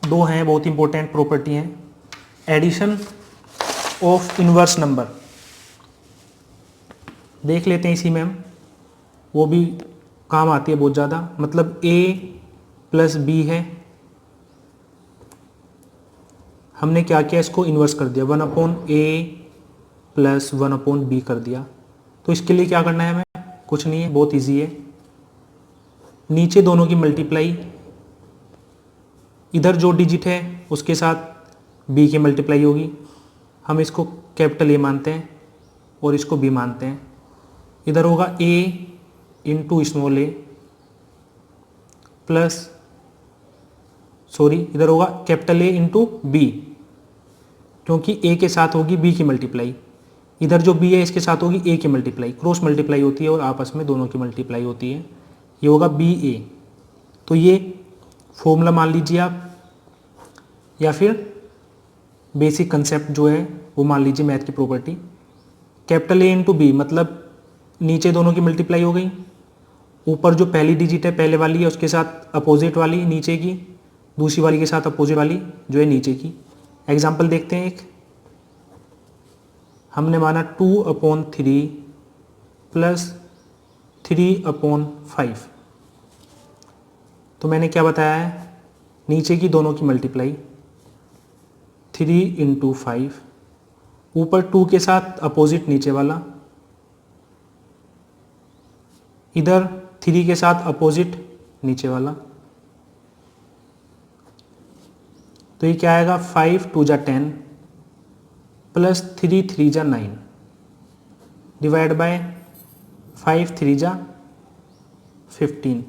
दो हैं बहुत इंपॉर्टेंट प्रॉपर्टी हैं। एडिशन ऑफ इनवर्स नंबर देख लेते हैं इसी में हम, वो भी काम आती है बहुत ज़्यादा। मतलब a प्लस बी है, हमने क्या किया, इसको इन्वर्स कर दिया, 1/a प्लस 1/b कर दिया। तो इसके लिए क्या करना है हमें, कुछ नहीं है, बहुत इजी है। नीचे दोनों की मल्टीप्लाई, इधर जो डिजिट है उसके साथ बी की मल्टीप्लाई होगी। हम इसको कैपिटल ए मानते हैं और इसको बी मानते हैं। इधर होगा ए इंटू स्मॉल ए प्लस इधर होगा कैपिटल ए इंटू बी, क्योंकि ए के साथ होगी बी की मल्टीप्लाई। इधर जो बी है इसके साथ होगी ए की मल्टीप्लाई, क्रॉस मल्टीप्लाई होती है और आपस में दोनों की मल्टीप्लाई होती है। ये होगा बी ए। तो ये फॉर्मूला मान लीजिए आप, या फिर बेसिक कंसेप्ट जो है वो मान लीजिए मैथ की property. Capital A into B मतलब नीचे दोनों की मल्टीप्लाई हो गई, ऊपर जो पहली डिजिट है पहले वाली है उसके साथ अपोजिट वाली नीचे की, दूसरी वाली के साथ अपोजिट वाली जो है नीचे की। एग्जाम्पल देखते हैं एक। हमने माना 2/3 प्लस 3/5। तो मैंने क्या बताया है, नीचे की दोनों की मल्टीप्लाई 3 × 5, ऊपर 2 के साथ अपोजिट नीचे वाला, इधर 3 के साथ अपोजिट नीचे वाला। तो ये क्या आएगा, 5 × 2 = 10 प्लस 3 × 3 = 9 डिवाइड बाय 5 × 3 = 15।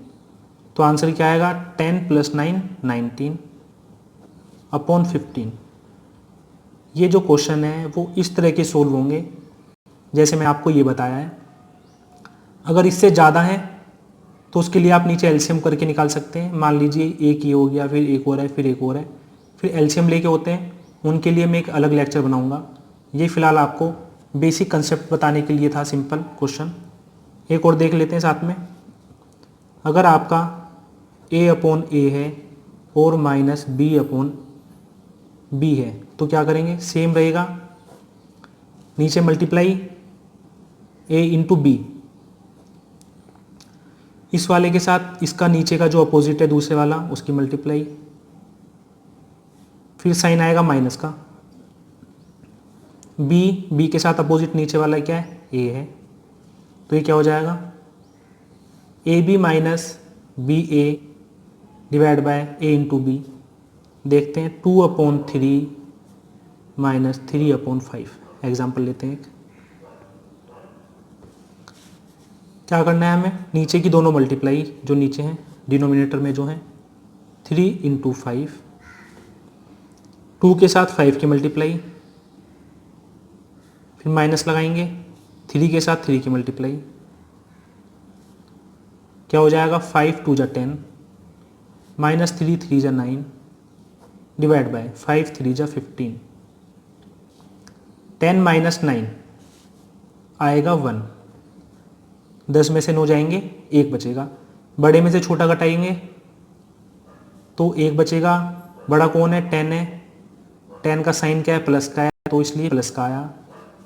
तो आंसर क्या आएगा, 10 + 9 19/15। ये जो क्वेश्चन है वो इस तरह के सोल्व होंगे जैसे मैं आपको ये बताया है। अगर इससे ज़्यादा है तो उसके लिए आप नीचे एलसीएम करके निकाल सकते हैं। मान लीजिए एक ये हो गया, फिर एक और है, फिर एक और है, फिर एलसीएम लेके होते हैं, उनके लिए मैं एक अलग लेक्चर बनाऊंगा। ये फिलहाल आपको बेसिक कंसेप्ट बताने के लिए था, सिंपल क्वेश्चन। एक और देख लेते हैं साथ में। अगर आपका a/a है और माइनस b/b है तो क्या करेंगे, सेम रहेगा, नीचे मल्टीप्लाई a × b, इस वाले के साथ इसका नीचे का जो अपोजिट है दूसरे वाला उसकी मल्टीप्लाई, फिर साइन आएगा माइनस का, b के साथ अपोजिट नीचे वाला क्या है, a है। तो ये क्या हो जाएगा, ab - ba divide by a × b। देखते हैं 2/3 - 3/5। एग्जाम्पल लेते हैं एक। क्या करना है हमें, नीचे की दोनों मल्टीप्लाई जो नीचे हैं डिनोमिनेटर में जो है 3 × 5, 2 के साथ 5 की मल्टीप्लाई, फिर माइनस लगाएंगे, 3 के साथ 3 की मल्टीप्लाई, क्या हो जाएगा, 5 × 2 = 10 माइनस 3 × 3 = 9 डिवाइड बाय 5 × 3 = 15। 10 - 9 आएगा 1, 10 में से 9 जाएंगे, 1 बचेगा। बड़े में से छोटा घटाएंगे तो 1 बचेगा। बड़ा कौन है, 10 है, 10 का साइन क्या है, प्लस का है, तो इसलिए प्लस का आया,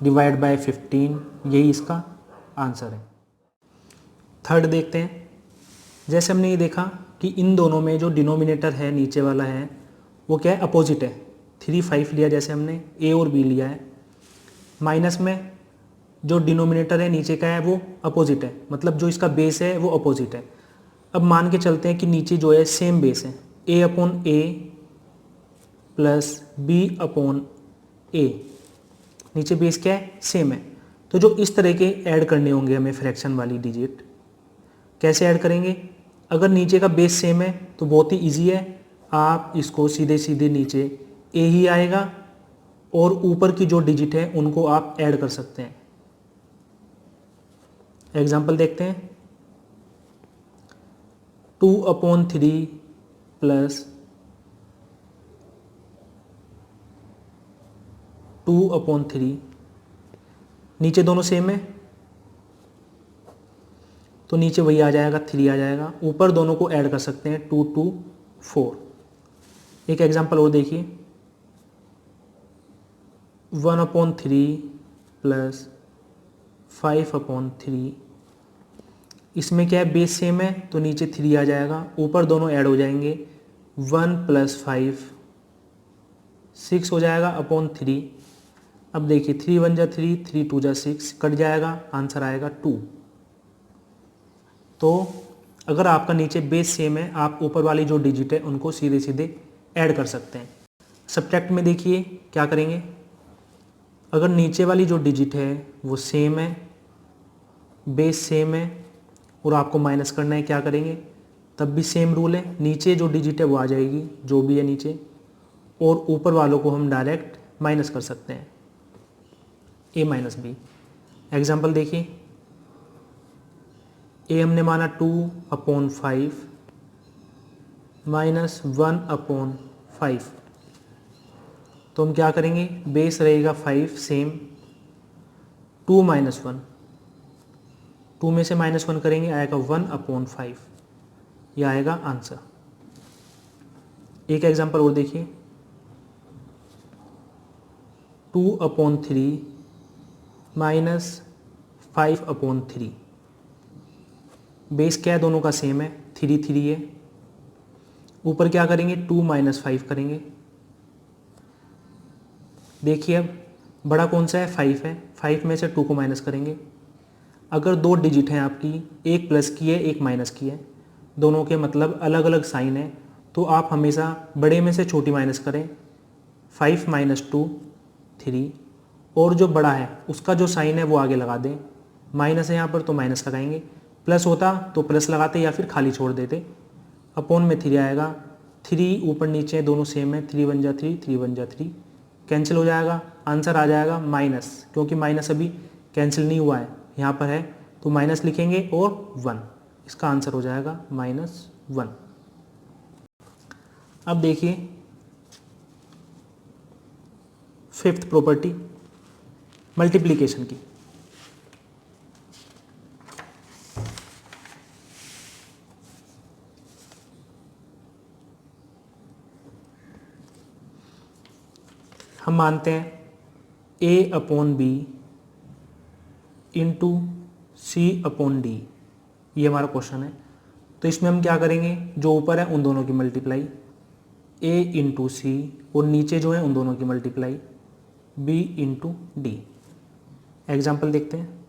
डिवाइड बाय 15। यही इसका आंसर है। थर्ड देखते हैं। जैसे हमने ये देखा कि इन दोनों में जो डिनोमिनेटर है नीचे वाला है वो क्या है, अपोजिट है। 3 5 लिया जैसे हमने, a और b लिया है। माइनस में जो डिनोमिनेटर है नीचे का है वो अपोजिट है, मतलब जो इसका बेस है वो अपोजिट है। अब मान के चलते हैं कि नीचे जो है सेम बेस है, a/a प्लस b/a। नीचे बेस क्या है, सेम है। तो जो इस तरह के ऐड करने होंगे हमें फ्रैक्शन वाली डिजिट, कैसे ऐड करेंगे, अगर नीचे का बेस सेम है तो बहुत ही इजी है, आप इसको सीधे सीधे नीचे a ही आएगा और ऊपर की जो डिजिट है उनको आप ऐड कर सकते हैं। एग्जाम्पल देखते हैं। 2/3 प्लस 2/3, नीचे दोनों सेम है तो नीचे वही आ जाएगा, 3 आ जाएगा। ऊपर दोनों को ऐड कर सकते हैं, 2 2 4। एक एग्जांपल और देखिए, 1/3 प्लस 5/3। इसमें क्या है, बेस सेम है तो नीचे 3 आ जाएगा, ऊपर दोनों ऐड हो जाएंगे, 1 + 5 6 हो जाएगा अपॉन 3। अब देखिए 3 1 = 3, 3 2 = 6, कट जाएगा, आंसर आएगा 2। तो अगर आपका नीचे बेस सेम है, आप ऊपर वाली जो डिजिट है उनको सीधे सीधे ऐड कर सकते हैं। सब्ट्रैक्ट में देखिए क्या करेंगे, अगर नीचे वाली जो डिजिट है वो सेम है, बेस सेम है और आपको माइनस करना है, क्या करेंगे, तब भी सेम रूल है, नीचे जो डिजिट है वो आ जाएगी जो भी है नीचे, और ऊपर वालों को हम डायरेक्ट माइनस कर सकते हैं, a माइनस बी। एग्जाम्पल देखिए, a हमने माना 2/5 माइनस 1/5, तो हम क्या करेंगे, बेस रहेगा 5 सेम, 2 माइनस 1, 2 में से -1 करेंगे आएगा 1/5, यह आएगा आंसर। एक एग्जांपल और देखिए, 2/3 माइनस 5/3, बेस क्या है, दोनों का सेम है, 3 है, ऊपर क्या करेंगे, 2 माइनस 5 करेंगे। देखिए अब बड़ा कौन सा है, 5 है, 5 में से 2 को माइनस करेंगे। अगर दो डिजिट हैं आपकी, एक प्लस की है एक माइनस की है, दोनों के मतलब अलग अलग साइन है, तो आप हमेशा बड़े में से छोटी माइनस करें। 5 माइनस 2 3, और जो बड़ा है उसका जो साइन है वो आगे लगा दें, माइनस है यहाँ पर तो माइनस लगाएंगे, प्लस होता तो प्लस लगाते या फिर खाली छोड़ देते। अपॉन में 3 आएगा, 3 ऊपर नीचे दोनों सेम है, 3 1 जा 3, 3 1 जा 3, कैंसिल हो जाएगा, आंसर आ जाएगा माइनस, क्योंकि माइनस अभी कैंसिल नहीं हुआ है, यहाँ पर है तो माइनस लिखेंगे और 1, इसका आंसर हो जाएगा -1। अब देखिए फिफ्थ प्रॉपर्टी मल्टीप्लिकेशन की। हम मानते हैं a/b इंटू c/d, ये हमारा क्वेश्चन है। तो इसमें हम क्या करेंगे, जो ऊपर है उन दोनों की मल्टीप्लाई, a इंटू सी, और नीचे जो है उन दोनों की multiply b into D. Example देखते हैं,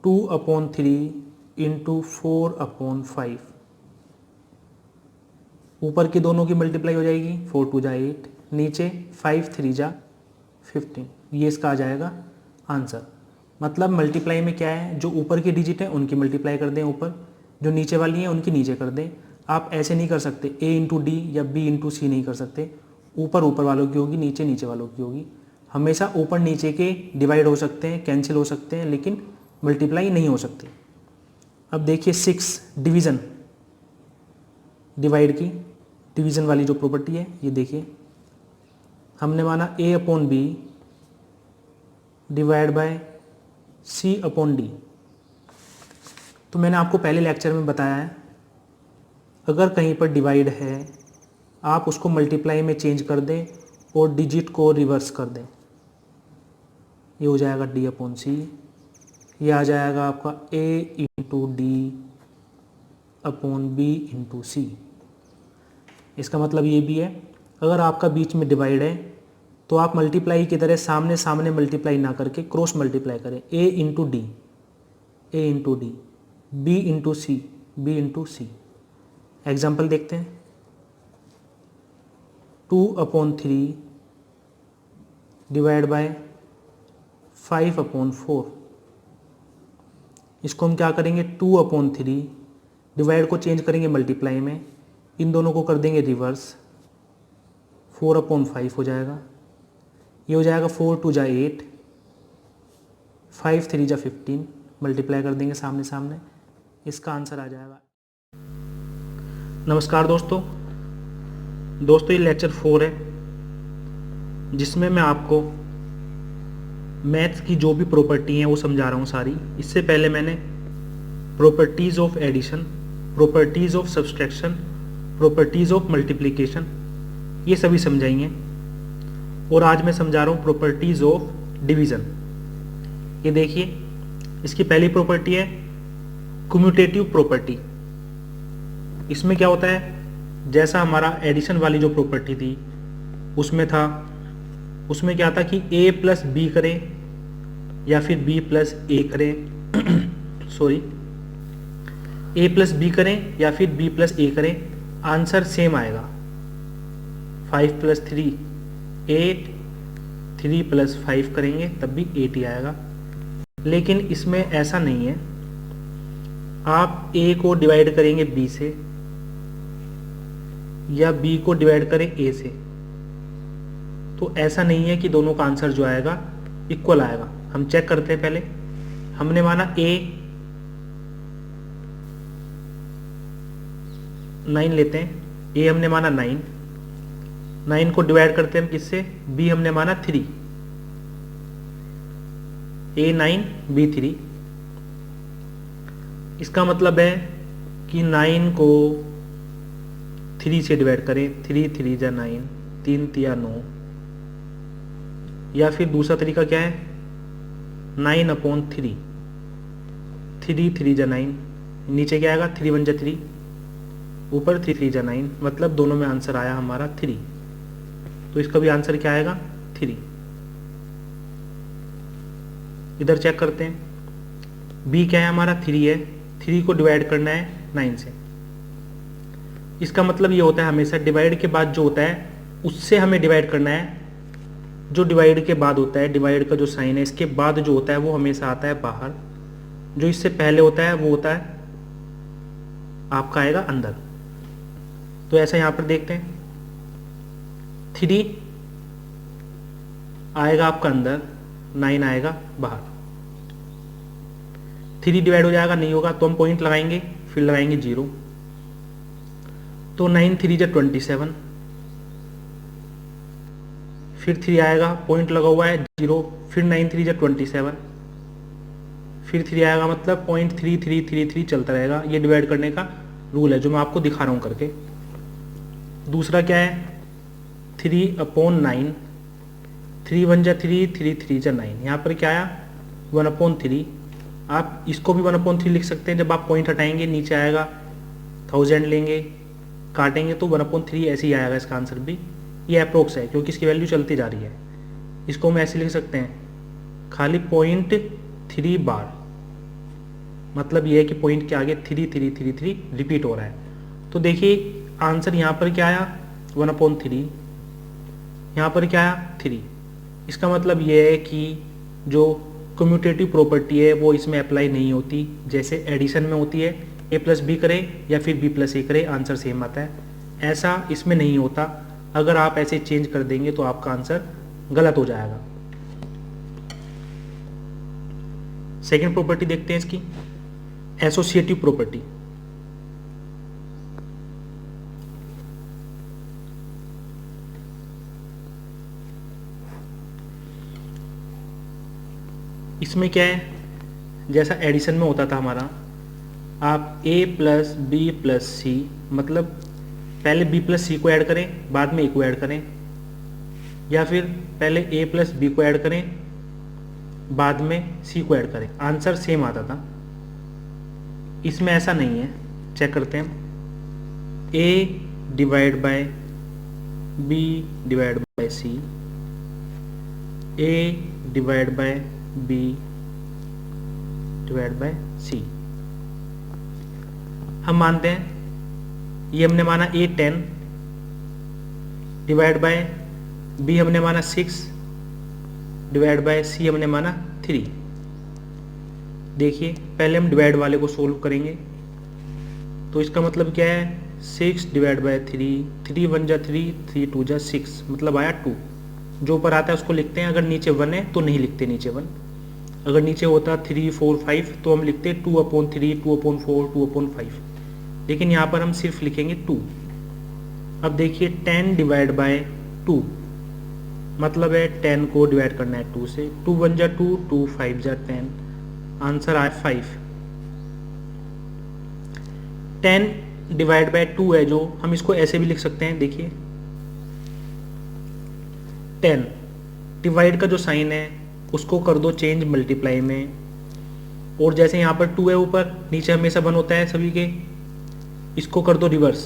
2/3 इंटू 4/5, ऊपर की दोनों की मल्टीप्लाई हो जाएगी, 4 2 जा 8, नीचे 5 3 जा 15, ये इसका आ जाएगा आंसर। मतलब मल्टीप्लाई में क्या है, जो ऊपर की डिजिट है उनकी मल्टीप्लाई कर दें ऊपर, जो नीचे वाली है उनकी नीचे कर दें। आप ऐसे नहीं कर सकते, a इंटू डी या b इंटू सी नहीं कर सकते, ऊपर ऊपर वालों की होगी, नीचे नीचे वालों की होगी। हमेशा ऊपर नीचे के डिवाइड हो सकते हैं, कैंसिल हो सकते हैं, लेकिन मल्टीप्लाई नहीं हो सकते। अब देखिए 6 डिवीज़न, डिवाइड की डिवीज़न वाली जो प्रॉपर्टी है, ये देखिए हमने माना a/b डिवाइड बाय c/d। तो मैंने आपको पहले लेक्चर में बताया है, अगर कहीं पर डिवाइड है आप उसको मल्टीप्लाई में चेंज कर दें और डिजिट को रिवर्स कर दें, ये हो जाएगा d/c, ये आ जाएगा आपका a into d/b into c। इसका मतलब ये भी है, अगर आपका बीच में डिवाइड है तो आप मल्टीप्लाई की तरह सामने सामने मल्टीप्लाई ना करके क्रॉस मल्टीप्लाई करें, a into D, b into C, b into C. Example देखते हैं, 2/3 डिवाइड बाय 5/4, इसको हम क्या करेंगे, 2/3 डिवाइड को चेंज करेंगे मल्टीप्लाई में, इन दोनों को कर देंगे रिवर्स, 4/5 हो जाएगा, ये हो जाएगा 4 2 जा 8, 5 3 जा 15, मल्टीप्लाई कर देंगे सामने सामने, इसका आंसर आ जाएगा। नमस्कार दोस्तों, ये लेक्चर 4 है जिसमें मैं आपको मैथ्स की जो भी प्रॉपर्टी हैं वो समझा रहा हूँ सारी। इससे पहले मैंने properties of addition, properties of subtraction, properties of multiplication, ये सभी समझाई हैं, और आज मैं समझा रहा हूँ प्रॉपर्टीज़ ऑफ डिवीज़न। ये देखिए, इसकी पहली प्रॉपर्टी है कम्यूटेटिव प्रॉपर्टी। इसमें क्या होता है, जैसा हमारा एडिशन वाली जो प्रॉपर्टी थी उसमें क्या था कि a प्लस बी करें या फिर b प्लस ए करें सॉरी, a प्लस बी करें या फिर b प्लस ए करें, आंसर सेम आएगा। 5 प्लस 3 8, 3 प्लस 5 करेंगे तब भी 8 ही आएगा। लेकिन इसमें ऐसा नहीं है, आप a को डिवाइड करेंगे b से या b को डिवाइड करें a से, तो ऐसा नहीं है कि दोनों का आंसर जो आएगा इक्वल आएगा। हम चेक करते हैं। पहले हमने माना a 9 लेते हैं, a हमने माना 9 को डिवाइड करते हैं हम किससे, b हमने माना 3, a 9 b 3। इसका मतलब है कि 9 को 3 से डिवाइड करें, 3 3 जा 9, 3 3 9, या फिर दूसरा तरीका क्या है, 9/3, 3 3 जा 9, नीचे क्या आएगा 3 1 जा 3, ऊपर 3 3 जा 9, मतलब दोनों में आंसर आया हमारा 3। तो इसका भी आंसर क्या आएगा 3। इधर चेक करते हैं, b क्या है हमारा 3 है, 3 को डिवाइड करना है 9 से। इसका मतलब ये होता है हमेशा डिवाइड के बाद जो होता है उससे हमें डिवाइड करना है। जो डिवाइड के बाद होता है, डिवाइड का जो साइन है इसके बाद जो होता है वो हमेशा आता है बाहर, जो इससे पहले होता है वो होता है आपका आएगा अंदर। तो ऐसा यहां पर देखते हैं, 3 आएगा आपका अंदर, 9 आएगा बाहर। 3 डिवाइड हो जाएगा, नहीं होगा तो हम पॉइंट लगाएंगे, फिर लगाएंगे 0, तो 9 3 जा 27, फिर 3 आएगा, पॉइंट लगा हुआ है 0, फिर 9 3 जा 27, फिर 3 आएगा, मतलब पॉइंट 3 3 3 3 चलता रहेगा। ये डिवाइड करने का रूल है जो मैं आपको दिखा रहा हूँ करके। दूसरा क्या है, 3/9, 3 1 जा 3, 3 3 जा 9, यहाँ पर क्या आया 1/3। आप इसको भी 1/3 लिख सकते हैं, जब आप पॉइंट हटाएंगे नीचे आएगा 1000 लेंगे, काटेंगे तो 1/3 ऐसे ही आएगा इसका आंसर भी। ये अप्रोक्स है क्योंकि इसकी वैल्यू चलती जा रही है। इसको हम ऐसे लिख सकते हैं, खाली 0.3 बार, मतलब ये है कि पॉइंट के आगे 3 3 3 3 रिपीट हो रहा है। तो देखिए आंसर यहाँ पर क्या आया 1/3, यहाँ पर क्या आया 3। इसका मतलब ये है कि जो कम्यूटेटिव प्रॉपर्टी है वो इसमें अप्लाई नहीं होती, जैसे एडिशन में होती है, a प्लस बी करें या फिर b प्लस a करें आंसर सेम आता है, ऐसा इसमें नहीं होता। अगर आप ऐसे चेंज कर देंगे तो आपका आंसर गलत हो जाएगा। सेकंड प्रॉपर्टी देखते हैं इसकी, एसोसिएटिव प्रॉपर्टी। इसमें क्या है, जैसा एडिशन में होता था हमारा, आप a plus B plus C, मतलब पहले b प्लस सी को ऐड करें बाद में a को ऐड करें, या फिर पहले a प्लस बी को ऐड करें बाद में c को ऐड करें, आंसर सेम आता था। इसमें ऐसा नहीं है, चेक करते हैं, a divide by b divide by c, a divide by b divide by c। हम मानते हैं ये हमने माना a 10 डिवाइड बाय b हमने माना 6 डिवाइड बाय c हमने माना 3। देखिए पहले हम डिवाइड वाले को सोल्व करेंगे, तो इसका मतलब क्या है 6 डिवाइड बाय 3, 3 1 जा 3, 3 2 जा 6, मतलब आया 2। जो ऊपर आता है उसको लिखते हैं, अगर नीचे 1 है तो नहीं लिखते नीचे 1, अगर नीचे होता 3 4 5 तो हम लिखते 2/3, 2/4, 2/5, लेकिन यहाँ पर हम सिर्फ लिखेंगे 2। अब देखिए 10 डिवाइड बाय 2, मतलब है 10 को डिवाइड करना है 2 से, 2 1 जा 2, 2 5 जा 10, आंसर आया 5। 10 डिवाइड बाय 2 है जो, हम इसको ऐसे भी लिख सकते हैं, देखिए 10 डिवाइड का जो साइन है उसको कर दो चेंज मल्टीप्लाई में, और जैसे यहाँ पर 2 है ऊपर, नीचे हमेशा 1 होता है सभी के, इसको कर दो रिवर्स,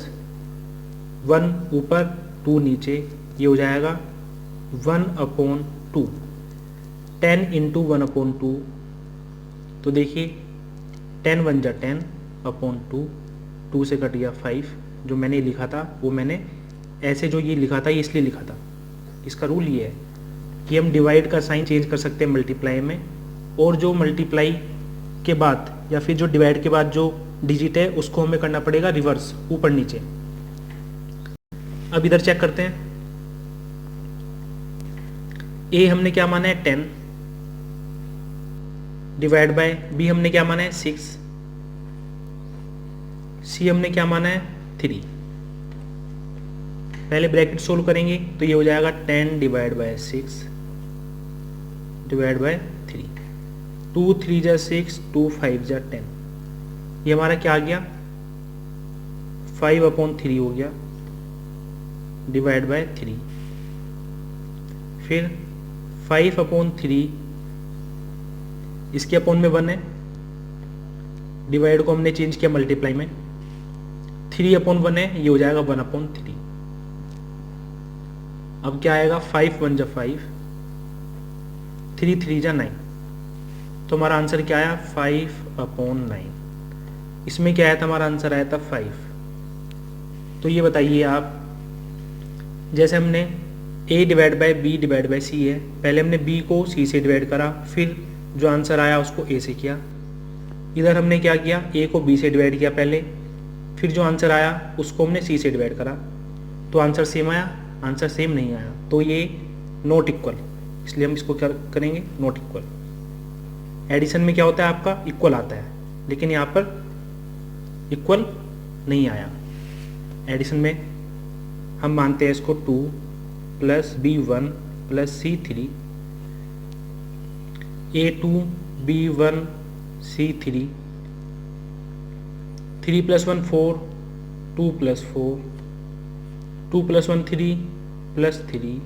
1 ऊपर 2 नीचे, ये हो जाएगा 1/2, 10 इंटू 1/2। तो देखिए 10 1 जा 10/2, 2 से कट गया 5, जो मैंने लिखा था वो मैंने ऐसे जो ये लिखा था ये इसलिए लिखा था, इसका रूल ये है कि हम डिवाइड का साइन चेंज कर सकते हैं मल्टीप्लाई में, और जो मल्टीप्लाई के बाद या फिर जो डिवाइड के बाद जो डिजिट है उसको हमें करना पड़ेगा रिवर्स, ऊपर नीचे। अब इधर चेक करते हैं, ए हमने क्या माना है 10, डिवाइड बाय बी हमने क्या माना है 6, सी हमने क्या माना है 3। पहले ब्रैकेट सोल्व करेंगे तो ये हो जाएगा 10 डिवाइड बाय 6 डिवाइड बाय 3, 2 3 जा 6, 2 5 जा 10, ये हमारा क्या आ गया 5/3 हो गया डिवाइड बाय 3। फिर 5/3 इसके अपॉन में 1 है, डिवाइड को हमने चेंज किया मल्टीप्लाई में, 3/1 है, ये हो जाएगा 1/3। अब क्या आएगा 5 1 जा 5, 3 3 जा 9, तो हमारा आंसर क्या आया 5/9। इसमें क्या आया था, हमारा आंसर आया था 5। तो ये बताइए आप, जैसे हमने a divide by b divide by c है, पहले हमने b को c से डिवाइड करा, फिर जो आंसर आया उसको a से किया। इधर हमने क्या किया, a को b से डिवाइड किया पहले, फिर जो आंसर आया उसको हमने c से डिवाइड करा, तो आंसर सेम आया, आंसर सेम नहीं आया, तो ये नॉट इक्वल, इसलिए हम इसको क्या करेंगे नॉट इक्वल। एडिशन में क्या होता है आपका इक्वल आता है, लेकिन यहाँ पर इक्वल नहीं आया। एडिशन में हम मानते हैं इसको 2 + b1 + c3, a2 b1 c3, 3 + 1 4, 2 + 4, 2 + 1 3 + 3,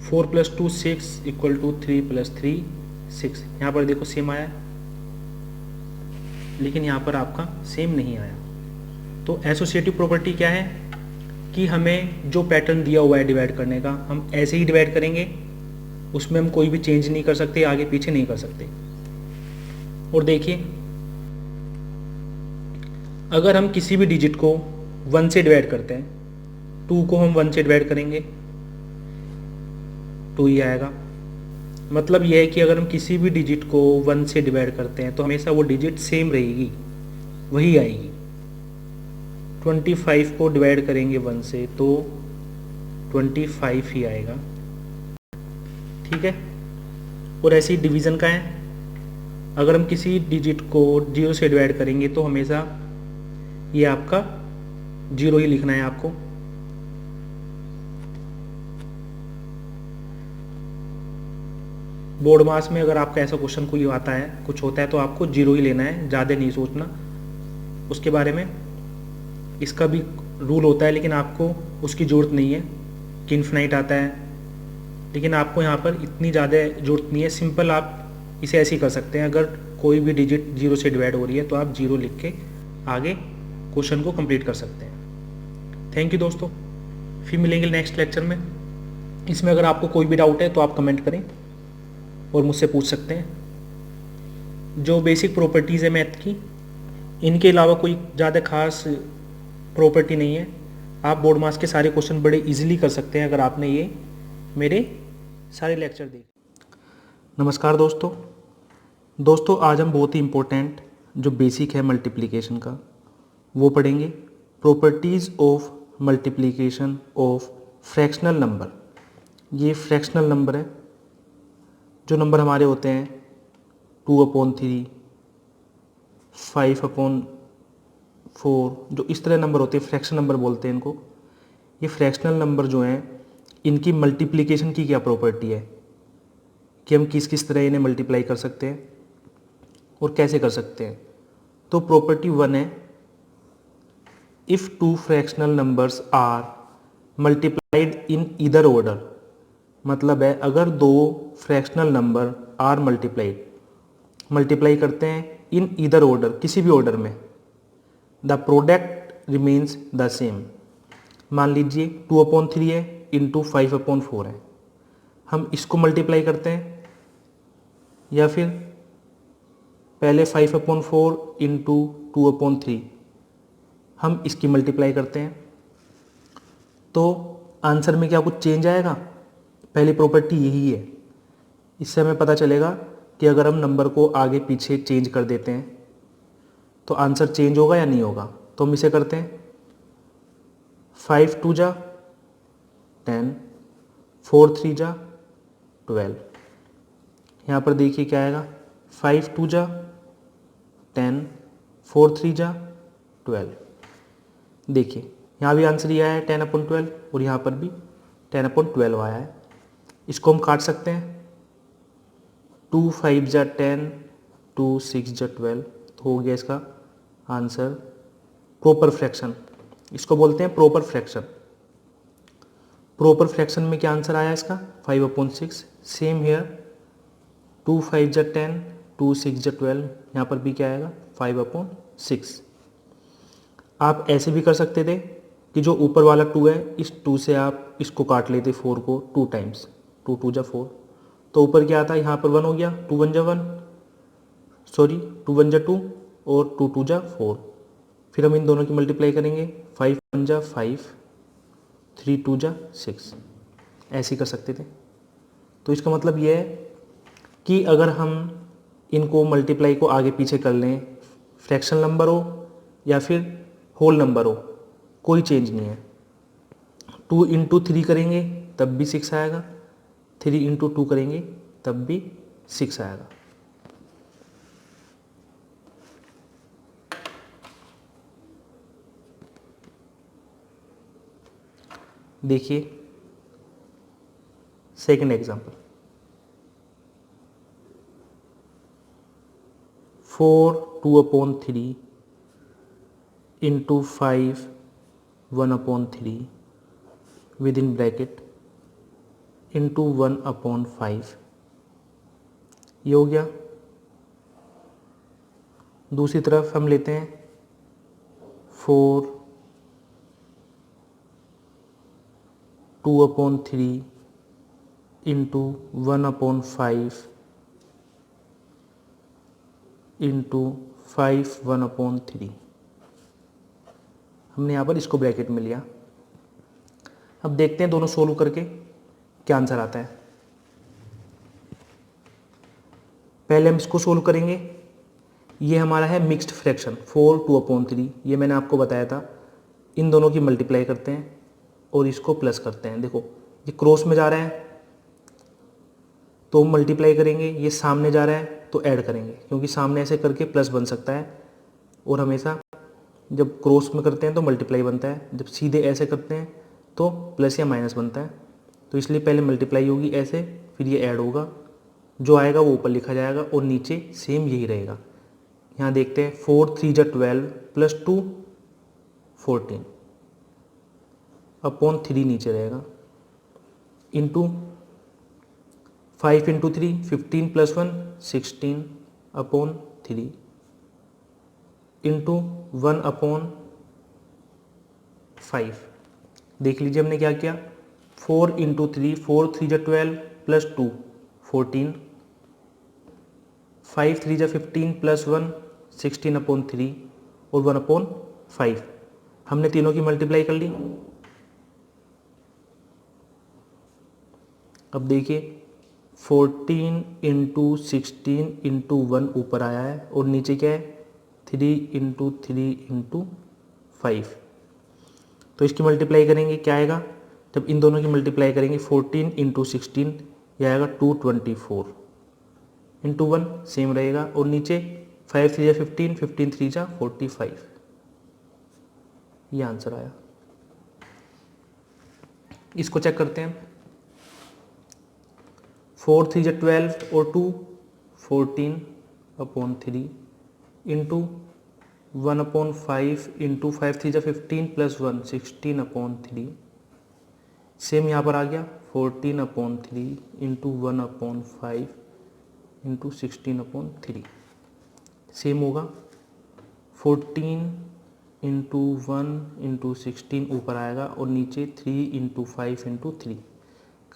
4 + 2 6 = 3 + 3 6। यहाँ पर देखो सेम आया, लेकिन यहाँ पर आपका सेम नहीं आया। तो एसोसिएटिव प्रॉपर्टी क्या है कि हमें जो पैटर्न दिया हुआ है डिवाइड करने का, हम ऐसे ही डिवाइड करेंगे, उसमें हम कोई भी चेंज नहीं कर सकते, आगे पीछे नहीं कर सकते। और देखिए, अगर हम किसी भी डिजिट को 1 से डिवाइड करते हैं, 2 को हम 1 से डिवाइड करेंगे 2 ही आएगा। मतलब यह है कि अगर हम किसी भी डिजिट को 1 से डिवाइड करते हैं तो हमेशा वो डिजिट सेम रहेगी, वही आएगी। 25 को डिवाइड करेंगे 1 से तो 25 ही आएगा, ठीक है। और ऐसे ही डिवीज़न का है, अगर हम किसी डिजिट को 0 से डिवाइड करेंगे तो हमेशा ये आपका 0 ही लिखना है आपको। बोर्ड मास में अगर आपका ऐसा क्वेश्चन कोई आता है, कुछ होता है, तो आपको 0 ही लेना है, ज़्यादा नहीं सोचना उसके बारे में। इसका भी रूल होता है, लेकिन आपको उसकी ज़रूरत नहीं है कि इन्फिनाइट आता है, लेकिन आपको यहाँ पर इतनी ज़्यादा ज़रूरत नहीं है। सिंपल आप इसे ऐसे ही कर सकते हैं, अगर कोई भी डिजिट 0 से डिवाइड हो रही है तो आप 0 लिख के आगे क्वेश्चन को कंप्लीट कर सकते हैं। थैंक यू दोस्तों, फिर मिलेंगे नेक्स्ट लेक्चर में। इसमें अगर आपको कोई भी डाउट है तो आप कमेंट करें और मुझसे पूछ सकते हैं। जो बेसिक प्रॉपर्टीज़ है मैथ की, इनके अलावा कोई ज़्यादा खास प्रॉपर्टी नहीं है। आप बोर्ड मास के सारे क्वेश्चन बड़े इजीली कर सकते हैं अगर आपने ये मेरे सारे लेक्चर देखे। नमस्कार दोस्तों, आज हम बहुत ही इम्पोर्टेंट जो बेसिक है मल्टीप्लिकेशन का वो पढ़ेंगे। Properties of multiplication of fractional number. ये फ्रैक्शनल नंबर है, जो नंबर हमारे होते हैं 2/3, 5/4, जो इस तरह नंबर होते हैं फ्रैक्शन नंबर बोलते हैं इनको। ये फ्रैक्शनल नंबर जो हैं, इनकी मल्टीप्लिकेशन की क्या प्रॉपर्टी है कि हम किस किस तरह इन्हें मल्टीप्लाई कर सकते हैं और कैसे कर सकते हैं। तो प्रॉपर्टी 1 है, if 2 fractional numbers are multiplied in either order. मतलब है अगर 2 फ्रैक्शनल नंबर आर मल्टीप्लाई करते हैं इन ईदर ऑर्डर, किसी भी ऑर्डर में, the product remains the same. मान लीजिए 2/3 है इंटू 5/4 है, हम इसको मल्टीप्लाई करते हैं, या फिर पहले 5/4 इंटू 2/3 हम इसकी मल्टीप्लाई करते हैं। तो आंसर में क्या कुछ चेंज आएगा? पहली प्रॉपर्टी यही है। इससे हमें पता चलेगा कि अगर हम नंबर को आगे पीछे चेंज कर देते हैं तो आंसर चेंज होगा या नहीं होगा। तो हम इसे करते हैं 5 2 जा 10, 4 3 जा 12। यहाँ पर देखिए क्या आएगा, 5 2 जा 10, 4 3 जा 12। देखिए यहाँ भी आंसर ये आया है 10/12 और यहाँ पर भी 10/12 आया है। इसको हम काट सकते हैं, 2 5 जा 10, 2 6 जा 12, तो हो गया इसका आंसर प्रॉपर फ्रैक्शन। इसको बोलते हैं प्रॉपर फ्रैक्शन। प्रॉपर फ्रैक्शन में क्या आंसर आया इसका? 5/6। सेम हेयर, 2 5 जा 10, 2 6 जा 12, यहाँ पर भी क्या आएगा 5/6। आप ऐसे भी कर सकते थे कि जो ऊपर वाला 2 है, इस 2 से आप इसको काट लेते 4 को 2 टाइम्स, 2 2 जा 4, तो ऊपर क्या आता है, यहाँ पर 1 हो गया, 2 1 जा 1, सॉरी 2 1 जा 2 और 2 2 जा 4। फिर हम इन दोनों की मल्टीप्लाई करेंगे, 5 1 जा 5, 3 2 जा 6, ऐसे ही कर सकते थे। तो इसका मतलब ये है कि अगर हम इनको मल्टीप्लाई को आगे पीछे कर लें, फ्रैक्शन नंबर हो या फिर होल नंबर हो, कोई चेंज नहीं है। 2 इंटू 3 करेंगे तब भी 6 आएगा, 3 इंटू 2 करेंगे तब भी 6 आएगा। देखिए second example, 4 2/3 into 5 1/3 with in bracket into 1/5, ये हो गया। दूसरी तरफ हम लेते हैं 4 2/3 इंटू 1/5 इंटू 5 1/3। हमने यहाँ पर इसको ब्रैकेट में लिया। अब देखते हैं दोनों सोल्व करके क्या आंसर आता है। पहले हम इसको सोल्व करेंगे। ये हमारा है मिक्स्ड फ्रैक्शन 4 2/3, ये मैंने आपको बताया था। इन दोनों की मल्टीप्लाई करते हैं और इसको प्लस करते हैं। देखो ये क्रॉस में जा रहा है तो मल्टीप्लाई करेंगे, ये सामने जा रहा है तो ऐड करेंगे, क्योंकि सामने ऐसे करके प्लस बन सकता है और हमेशा जब क्रॉस में करते हैं तो मल्टीप्लाई बनता है, जब सीधे ऐसे करते हैं तो प्लस या माइनस बनता है। तो इसलिए पहले मल्टीप्लाई होगी ऐसे, फिर ये ऐड होगा, जो आएगा वो ऊपर लिखा जाएगा और नीचे सेम यही रहेगा। यहाँ देखते हैं 4 3 जा 12 प्लस 2 14 अपॉन 3 नीचे रहेगा, into 5 into 3 15 plus 1 16 upon 3 into 1/5। देख लीजिए हमने क्या किया, 4 इंटू 3, 4 3 जा 12 प्लस 2 14, 5 3 जा 15 प्लस 1 16/3 और 1/5। हमने तीनों की मल्टीप्लाई कर ली। अब देखिए 14 इंटू 16 इंटू 1 ऊपर आया है और नीचे क्या है 3 इंटू 3 इंटू 5। तो इसकी मल्टीप्लाई करेंगे क्या आएगा, जब इन दोनों की मल्टीप्लाई करेंगे 14 इंटू 16 यह आएगा 224 इंटू 1 सेम रहेगा और नीचे 5 3 जा 15, 15 3 जा 45। ये आंसर आया। इसको चेक करते हैं। 4 3 जा 12 और 2 14/3 इंटू 1/5 इंटू 5 3 जा 15 प्लस 1 16/3। सेम यहाँ पर आ गया 14/3 इंटू 1/5 इंटू 16/3। सेम होगा 14 इंटू 1 इंटू 16 ऊपर आएगा और नीचे 3 इंटू 5 इंटू 3।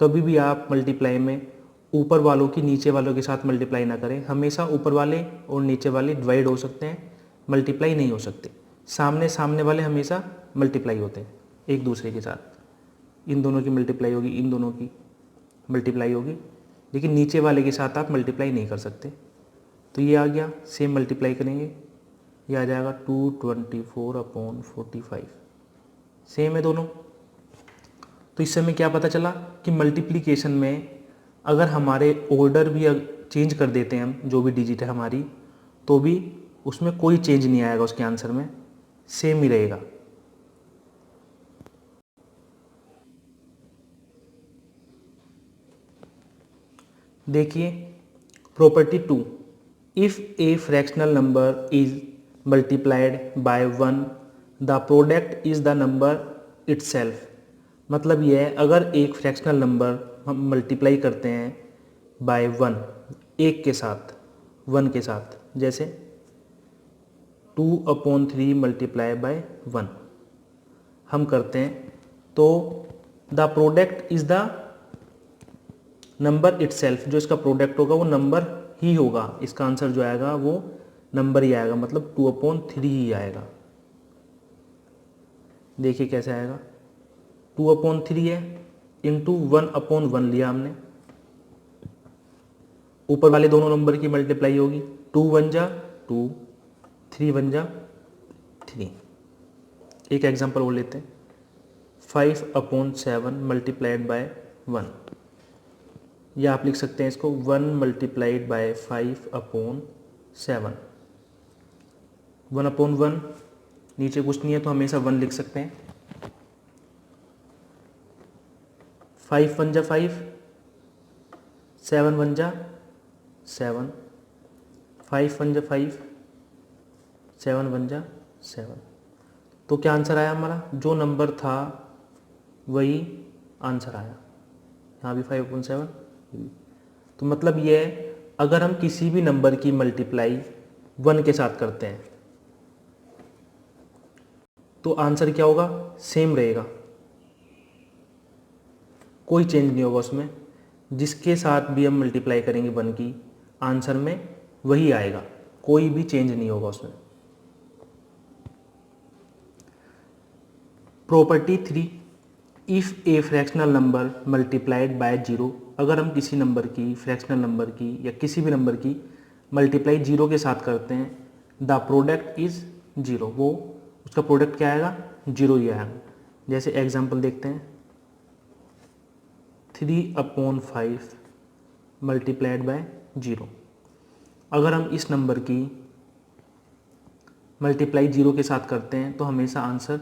कभी भी आप मल्टीप्लाई में ऊपर वालों की नीचे वालों के साथ मल्टीप्लाई ना करें। हमेशा ऊपर वाले और नीचे वाले डिवाइड हो सकते हैं, मल्टीप्लाई नहीं हो सकते। सामने सामने वाले हमेशा मल्टीप्लाई होते हैं एक दूसरे के साथ। इन दोनों की मल्टीप्लाई होगी, इन दोनों की मल्टीप्लाई होगी, लेकिन नीचे वाले के साथ आप मल्टीप्लाई नहीं कर सकते। तो ये आ गया, सेम मल्टीप्लाई करेंगे, ये आ जाएगा 224/45, सेम है दोनों। तो इससे हमें क्या पता चला कि मल्टीप्लिकेशन में अगर हमारे ऑर्डर भी चेंज कर देते हैं हम, जो भी डिजिट है हमारी, तो भी उसमें कोई चेंज नहीं आएगा, उसके आंसर में सेम ही रहेगा। देखिए property 2, if A fractional number is multiplied by 1 the product is the number itself. मतलब यह है, अगर एक फ्रैक्शनल नंबर हम मल्टीप्लाई करते हैं बाय 1, एक के साथ, 1 के साथ, जैसे 2/3 मल्टीप्लाई बाय 1 हम करते हैं, तो the product is the number itself, जो इसका प्रोडक्ट होगा वो नंबर ही होगा, इसका आंसर जो आएगा वो नंबर ही आएगा, मतलब 2/3 ही आएगा। देखिए कैसे आएगा, 2/3 है इंटू 1/1 लिया हमने, ऊपर वाले दोनों नंबर की मल्टीप्लाई होगी, 2 1 जा 2, 3 1 जा 3। एक एग्जांपल और लेते हैं, 5/7 मल्टीप्लाइड बाय 1, या आप लिख सकते हैं इसको 1 मल्टीप्लाइड बाय 5/7। 1/1 नीचे कुछ नहीं है तो हमेशा 1 लिख सकते हैं। 5 1 जा 5, 7 1 जा 7, 5 1 जा 5, 7 1 जा 7। तो क्या आंसर आया हमारा, जो नंबर था वही आंसर आया, यहाँ भी 5/7। तो मतलब ये है, अगर हम किसी भी नंबर की मल्टीप्लाई 1 के साथ करते हैं तो आंसर क्या होगा, सेम रहेगा, कोई चेंज नहीं होगा उसमें। जिसके साथ भी हम मल्टीप्लाई करेंगे 1 की, आंसर में वही आएगा, कोई भी चेंज नहीं होगा उसमें। Property 3, if A fractional number multiplied by 0, अगर हम किसी नंबर की, फ्रैक्शनल नंबर की या किसी भी नंबर की मल्टीप्लाई 0 के साथ करते हैं, द प्रोडक्ट इज़ 0, वो उसका प्रोडक्ट क्या आएगा, 0 ही आएगा। जैसे एग्जांपल देखते हैं, 3/5 मल्टीप्लाइड बाय 0, अगर हम इस नंबर की मल्टीप्लाई 0 के साथ करते हैं तो हमेशा आंसर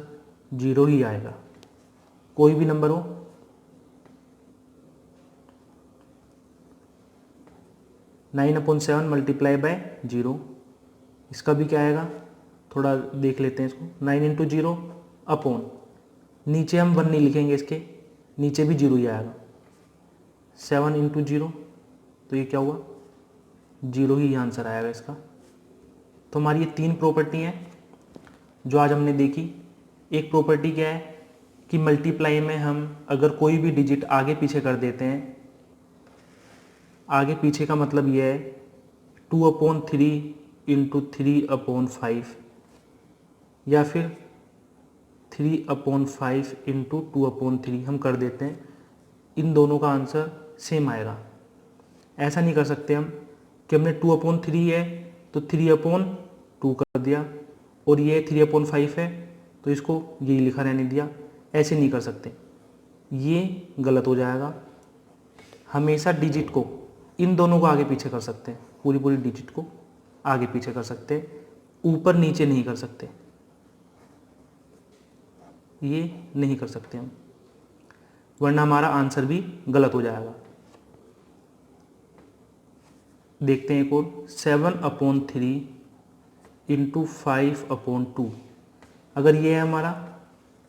0 ही आएगा, कोई भी नंबर हो। 9/7 मल्टीप्लाई बाय 0, इसका भी क्या आएगा, थोड़ा देख लेते हैं इसको। 9 इंटू 0 अपॉन, नीचे हम 1 नहीं लिखेंगे, इसके नीचे भी 0 ही आएगा। 7 इंटू 0, तो ये क्या हुआ, 0 ही आंसर आएगा इसका। तो हमारी ये 3 प्रॉपर्टी हैं जो आज हमने देखी। एक प्रॉपर्टी क्या है कि मल्टीप्लाई में हम अगर कोई भी डिजिट आगे पीछे कर देते हैं, आगे पीछे का मतलब ये है 2/3 इंटू 3/5, या फिर 3/5 इंटू 2/3 हम कर देते हैं, इन दोनों का आंसर सेम आएगा। ऐसा नहीं कर सकते हम कि हमने 2/3 है तो 3/2 कर दिया, और ये 3/5 है तो इसको यही लिखा रहने दिया, ऐसे नहीं कर सकते, ये गलत हो जाएगा। हमेशा डिजिट को, इन दोनों को आगे पीछे कर सकते हैं, पूरी पूरी डिजिट को आगे पीछे कर सकते हैं, ऊपर नीचे नहीं कर सकते, ये नहीं कर सकते हम, वरना हमारा आंसर भी गलत हो जाएगा। देखते हैं एक और, 7/3 इंटू 5/2, अगर ये है हमारा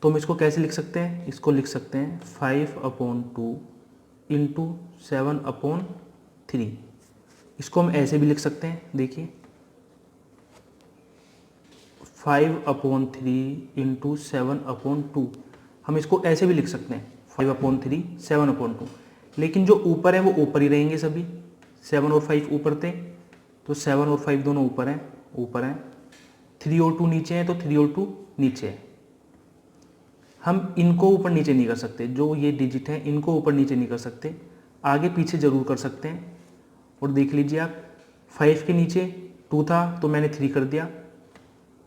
तो हम इसको कैसे लिख सकते हैं, इसको लिख सकते हैं 5/2 इंटू 7/3, इसको हम ऐसे भी लिख सकते हैं, देखिए 5/3 इंटू 7/2, हम इसको ऐसे भी लिख सकते हैं 5/3 7/2, लेकिन जो ऊपर है वो ऊपर ही रहेंगे सभी, 7 और 5 ऊपर थे तो 7 और 5 दोनों ऊपर हैं, 3 और 2 नीचे हैं तो 3 और 2 नीचे है। हम इनको ऊपर नीचे नहीं कर सकते, जो ये डिजिट हैं इनको ऊपर नीचे नहीं कर सकते, आगे पीछे ज़रूर कर सकते हैं। और देख लीजिए आप, 5 के नीचे 2 था तो मैंने 3 कर दिया,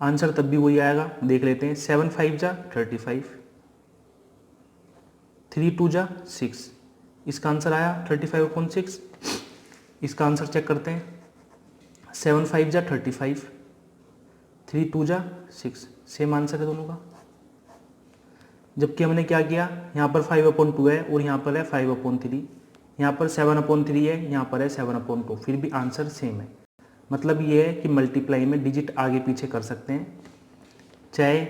आंसर तब भी वही आएगा। देख लेते हैं, 7 5 जा 35, 3 2 जा 6, इसका आंसर आया 35/6। इसका आंसर चेक करते हैं, 7 5 जा 35, 3 2 जा 6, सेम आंसर है दोनों का। जबकि हमने क्या किया, यहाँ पर 5/2 है और यहाँ पर है 5/3, यहाँ पर 7/3 है, यहाँ पर है 7/2, फिर भी आंसर सेम है। मतलब ये है कि मल्टीप्लाई में डिजिट आगे पीछे कर सकते हैं, चाहे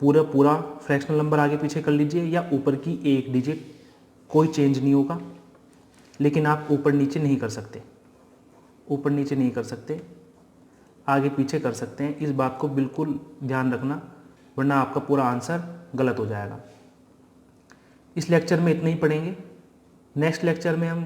पूरा फ्रैक्शनल नंबर आगे पीछे कर लीजिए या ऊपर की एक डिजिट, कोई चेंज नहीं होगा। लेकिन आप ऊपर नीचे नहीं कर सकते, ऊपर नीचे नहीं कर सकते, आगे पीछे कर सकते हैं। इस बात को बिल्कुल ध्यान रखना, वरना आपका पूरा आंसर गलत हो जाएगा। इस लेक्चर में इतना ही पढ़ेंगे। नेक्स्ट लेक्चर में हम